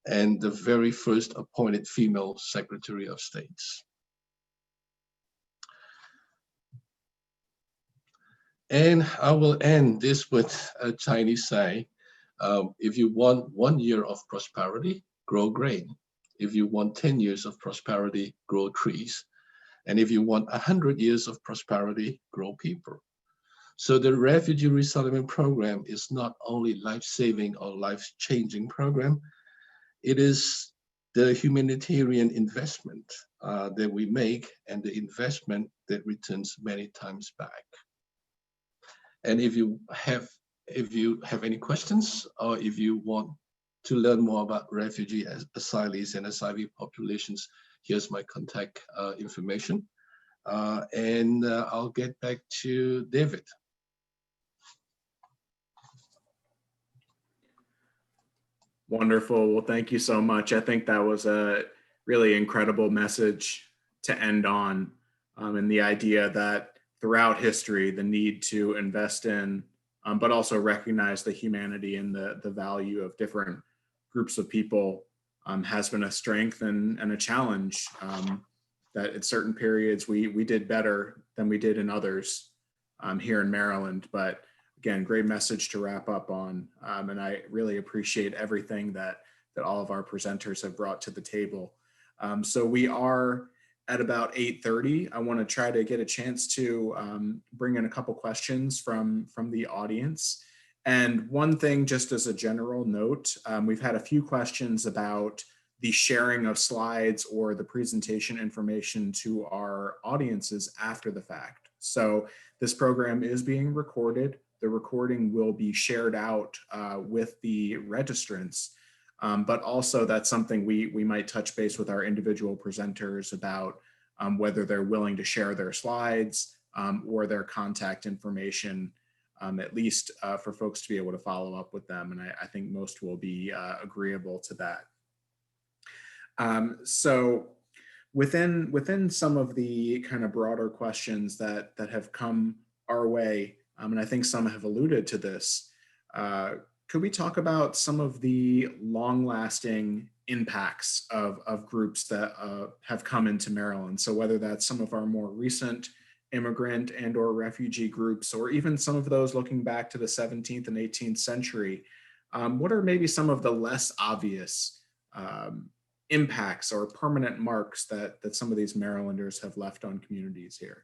and the very first appointed female Secretary of State. And I will end this with a Chinese saying, if you want 1 year of prosperity, grow grain. If you want 10 years of prosperity, grow trees. And if you want 100 years of prosperity, grow people. So the Refugee Resettlement Program is not only life-saving or life-changing program, it is the humanitarian investment that we make and the investment that returns many times back. And if you have any questions, or if you want to learn more about refugee asylees and asylee populations, here's my contact information. And I'll get back to David. Wonderful. Well, thank you so much. I think that was a really incredible message to end on, and the idea that throughout history, the need to invest in, but also recognize the humanity and the value of different groups of people has been a strength and a challenge, that at certain periods we did better than we did in others here in Maryland. But again, great message to wrap up on. And I really appreciate everything that all of our presenters have brought to the table. So we are at about 8:30. I want to try to get a chance to bring in a couple questions from the audience. And one thing, just as a general note, we've had a few questions about the sharing of slides or the presentation information to our audiences after the fact. So this program is being recorded. The recording will be shared out with the registrants, but also that's something we might touch base with our individual presenters about, whether they're willing to share their slides or their contact information, at least for folks to be able to follow up with them. And I think most will be agreeable to that. So within some of the kind of broader questions that have come our way, and I think some have alluded to this, could we talk about some of the long-lasting impacts of groups that have come into Maryland? So whether that's some of our more recent immigrant and or refugee groups, or even some of those looking back to the 17th and 18th century, what are maybe some of the less obvious impacts or permanent marks that some of these Marylanders have left on communities here?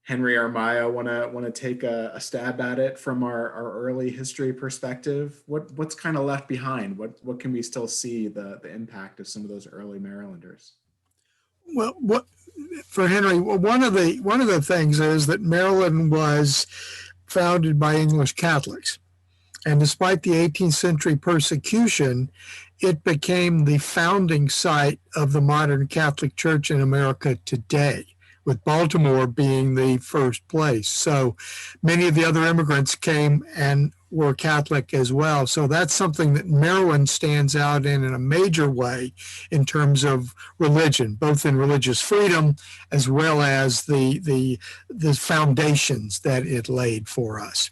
Henry Armayo, want to take a stab at it from our early history perspective? What's kind of left behind? What can we still see the impact of some of those early Marylanders? Well, for Henry, one of the things is that Maryland was founded by English Catholics, and despite the 18th century persecution, it became the founding site of the modern Catholic Church in America today, with Baltimore being the first place. So many of the other immigrants came and were Catholic as well. So that's something that Maryland stands out in a major way in terms of religion, both in religious freedom as well as the foundations that it laid for us.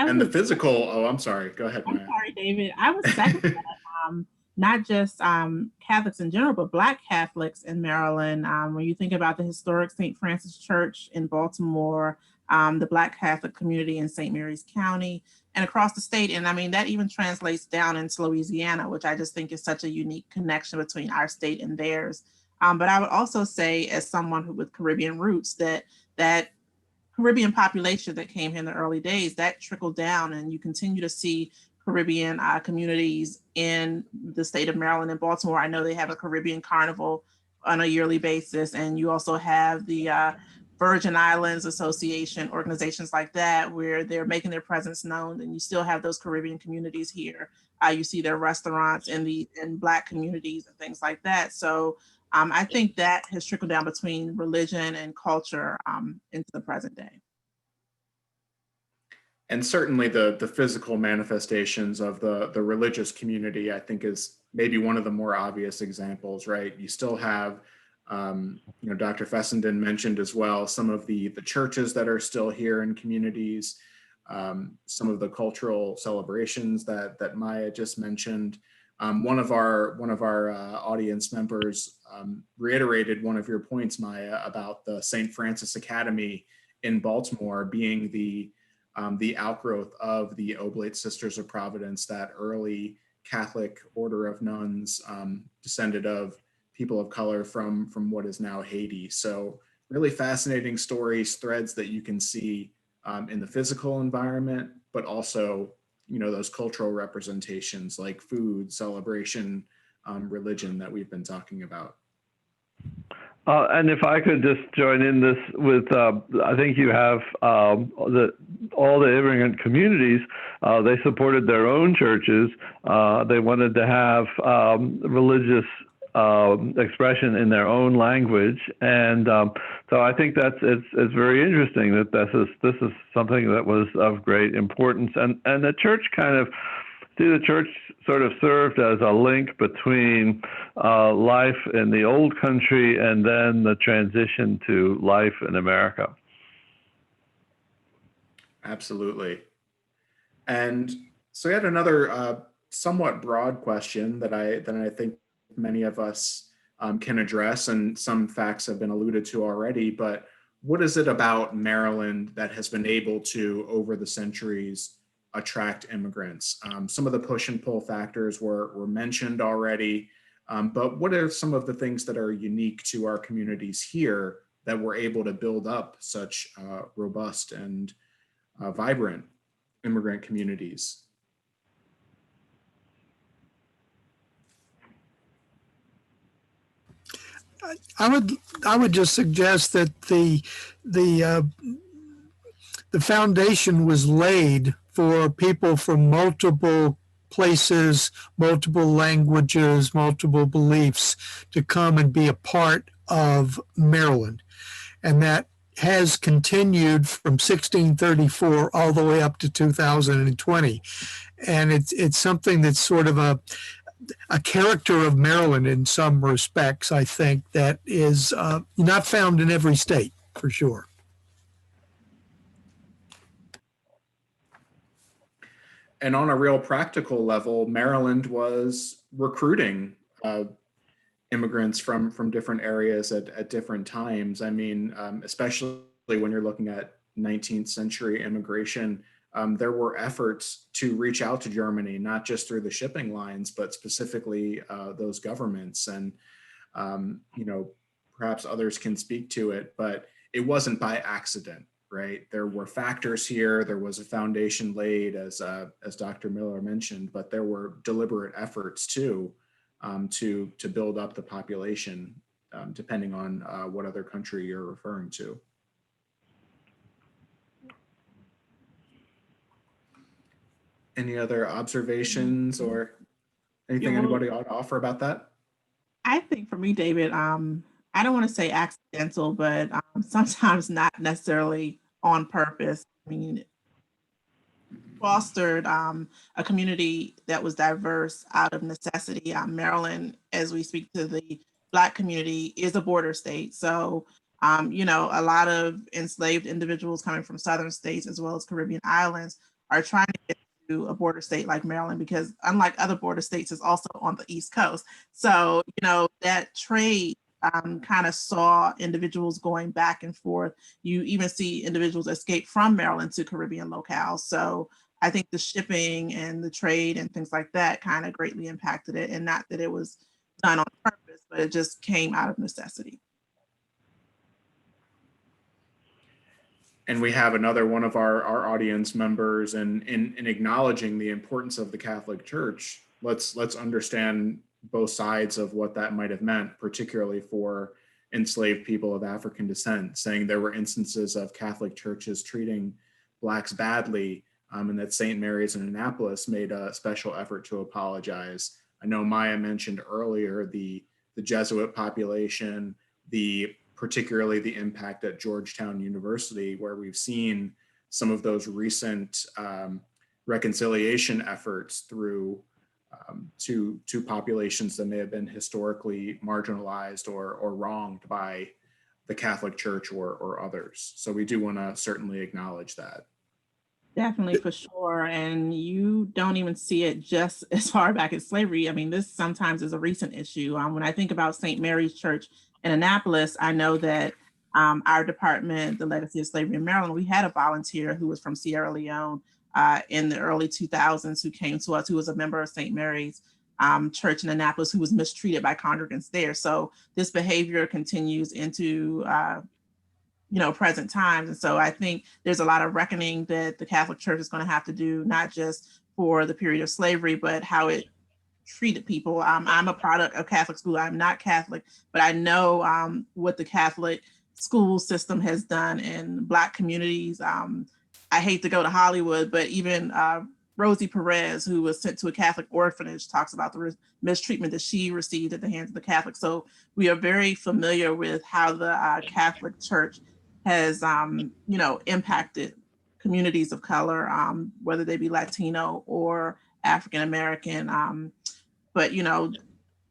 And the physical, oh, I'm sorry. Go ahead, Maya. I'm sorry, David. I was second that, not just Catholics in general, but Black Catholics in Maryland. When you think about the historic St. Francis Church in Baltimore, the Black Catholic community in St. Mary's County and across the state. And I mean, that even translates down into Louisiana, which I just think is such a unique connection between our state and theirs. But I would also say, as someone who with Caribbean roots, that Caribbean population that came here in the early days, that trickled down, and you continue to see Caribbean communities in the state of Maryland and Baltimore. I know they have a Caribbean carnival on a yearly basis, and you also have the Virgin Islands Association, organizations like that, where they're making their presence known, and you still have those Caribbean communities here. You see their restaurants in Black communities and things like that. So I think that has trickled down between religion and culture into the present day. And certainly the physical manifestations of the religious community, I think, is maybe one of the more obvious examples, right? You still have, Dr. Fessenden mentioned as well, some of the churches that are still here in communities, some of the cultural celebrations that Maya just mentioned. One of our audience members reiterated one of your points, Maya, about the St. Francis Academy in Baltimore being the outgrowth of the Oblate Sisters of Providence, that early Catholic order of nuns descended of people of color from what is now Haiti. So really fascinating stories, threads that you can see in the physical environment, but also those cultural representations like food, celebration, religion that we've been talking about. And if I could just join in this with, I think you have all the immigrant communities, they supported their own churches. They wanted to have religious expression in their own language, and so I think it's very interesting that this is something that was of great importance, and the church the church sort of served as a link between life in the old country and then the transition to life in America. Absolutely. And so I had another somewhat broad question that I think many of us can address, and some facts have been alluded to already, but what is it about Maryland that has been able to, over the centuries, attract immigrants? Some of the push and pull factors were mentioned already, but what are some of the things that are unique to our communities here that we're able to build up such robust and vibrant immigrant communities? I would just suggest that the foundation was laid for people from multiple places, multiple languages, multiple beliefs to come and be a part of Maryland. And that has continued from 1634 all the way up to 2020. And it's something that's sort of a character of Maryland in some respects, I think, that is not found in every state, for sure. And on a real practical level, Maryland was recruiting immigrants from different areas at different times. I mean, especially when you're looking at 19th century immigration, there were efforts to reach out to Germany, not just through the shipping lines, but specifically those governments. And, perhaps others can speak to it, but it wasn't by accident. Right, there were factors here. There was a foundation laid, as Dr. Miller mentioned, but there were deliberate efforts too to build up the population, depending on what other country you're referring to. Any other observations or anything anybody ought to offer about that? I think for me, David, I don't want to say accidental, but sometimes not necessarily on purpose. I mean, fostered a community that was diverse out of necessity. Maryland, as we speak to the Black community, is a border state. So, a lot of enslaved individuals coming from southern states as well as Caribbean islands are trying to get to a border state like Maryland, because unlike other border states, it's also on the East Coast. So, that trade kind of saw individuals going back and forth. You even see individuals escape from Maryland to Caribbean locales. So I think the shipping and the trade and things like that kind of greatly impacted it. And not that it was done on purpose, but it just came out of necessity. And we have another one of our audience members, and in acknowledging the importance of the Catholic Church, let's understand both sides of what that might have meant, particularly for enslaved people of African descent, saying there were instances of Catholic churches treating Blacks badly, and that St. Mary's in Annapolis made a special effort to apologize. I know Maya mentioned earlier the Jesuit population, particularly the impact at Georgetown University, where we've seen some of those recent reconciliation efforts through to populations that may have been historically marginalized or wronged by the Catholic Church or others. So we do want to certainly acknowledge that. Definitely, for sure. And you don't even see it just as far back as slavery. I mean, this sometimes is a recent issue. When I think about St. Mary's Church in Annapolis, I know that our department, the Legacy of Slavery in Maryland, we had a volunteer who was from Sierra Leone in the early 2000s who came to us, who was a member of St. Mary's Church in Annapolis, who was mistreated by congregants there. So this behavior continues into present times. And so I think there's a lot of reckoning that the Catholic Church is going to have to do, not just for the period of slavery, but how it treated people. I'm a product of Catholic school. I'm not Catholic, but I know what the Catholic school system has done in Black communities. I hate to go to Hollywood, but even Rosie Perez, who was sent to a Catholic orphanage, talks about the mistreatment that she received at the hands of the Catholics. So we are very familiar with how the Catholic Church has, impacted communities of color, whether they be Latino or African American. But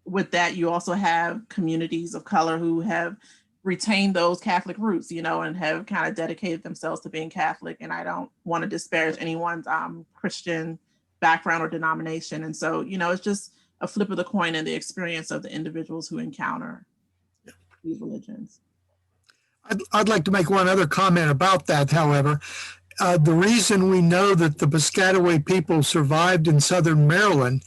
with that, you also have communities of color who have retained those Catholic roots, and have kind of dedicated themselves to being Catholic. And I don't want to disparage anyone's Christian background or denomination. And so, it's just a flip of the coin in the experience of the individuals who encounter these religions. I'd like to make one other comment about that, however. The reason we know that the Piscataway people survived in Southern Maryland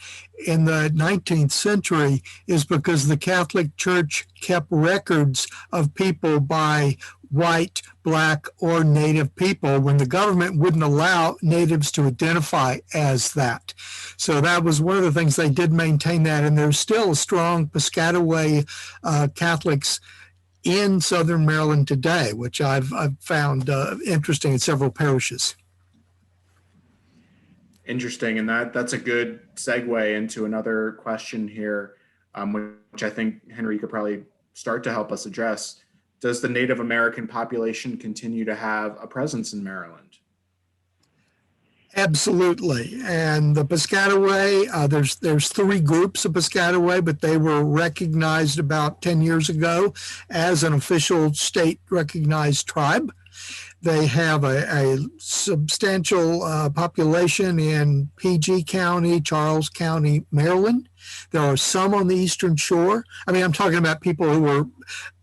in the 19th century is because the Catholic Church kept records of people by white, Black, or Native people when the government wouldn't allow Natives to identify as that. So that was one of the things they did maintain that. And there's still strong Piscataway Catholics in Southern Maryland today, which I've found interesting in several parishes. Interesting, and that's a good segue into another question here, which I think, Henry, you could probably start to help us address. Does the Native American population continue to have a presence in Maryland? Absolutely. And the Piscataway, there's three groups of Piscataway, but they were recognized about 10 years ago as an official state recognized tribe. They have a substantial population in PG County, Charles County, Maryland. There are some on the Eastern Shore. I mean, I'm talking about people who were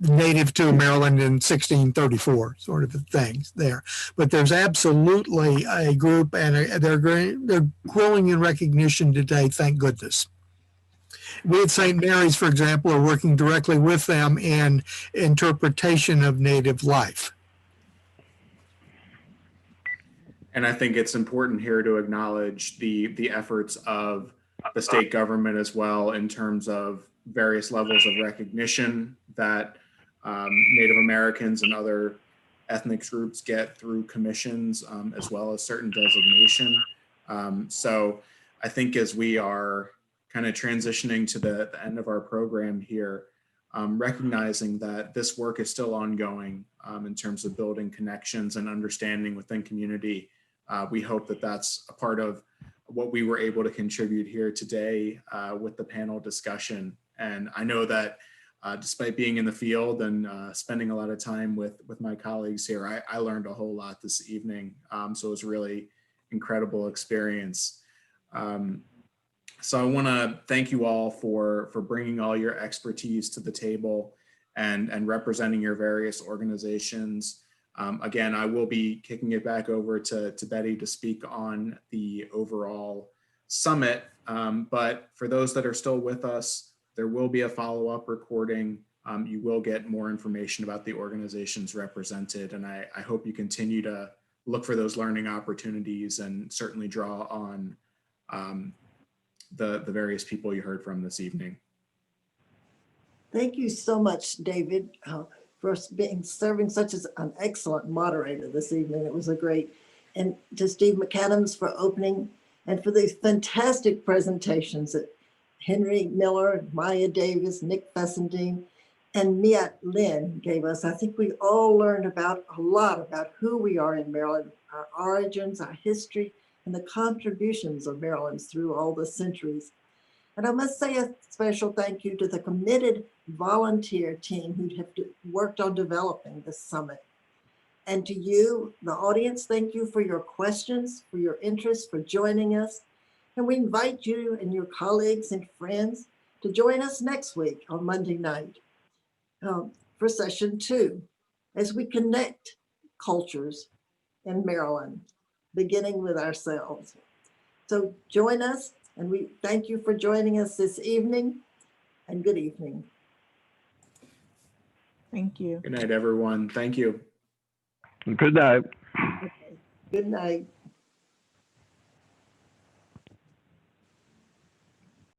native to Maryland in 1634, sort of things there. But there's absolutely a group, and they're growing in recognition today, thank goodness. We at St. Mary's, for example, are working directly with them in interpretation of Native life. And I think it's important here to acknowledge the efforts of the state government as well, in terms of various levels of recognition that Native Americans and other ethnic groups get through commissions, as well as certain designation. So I think as we are kind of transitioning to the end of our program here, recognizing that this work is still ongoing in terms of building connections and understanding within community. We hope that that's a part of what we were able to contribute here today with the panel discussion. And I know that despite being in the field and spending a lot of time with my colleagues here, I learned a whole lot this evening. So it was really incredible experience. So I want to thank you all for bringing all your expertise to the table and representing your various organizations. Again, I will be kicking it back over to Betty to speak on the overall summit. But for those that are still with us, there will be a follow-up recording. You will get more information about the organizations represented. And I hope you continue to look for those learning opportunities and certainly draw on the various people you heard from this evening. Thank you so much, David, for serving such as an excellent moderator this evening. It was a great, and to Steve McAdams for opening, and for these fantastic presentations that Henry Miller, Maya Davis, Nick Fessendine, and Miat Lin gave us. I think we all learned a lot about who we are in Maryland, our origins, our history, and the contributions of Maryland's through all the centuries. And I must say a special thank you to the committed volunteer team who have worked on developing this summit. And to you, the audience, thank you for your questions, for your interest, for joining us. And we invite you and your colleagues and friends to join us next week on Monday night for session 2, as we connect cultures in Maryland, beginning with ourselves. So join us, and we thank you for joining us this evening, and good evening. Thank you. Good night, everyone. Thank you. Good night. Okay. Good night.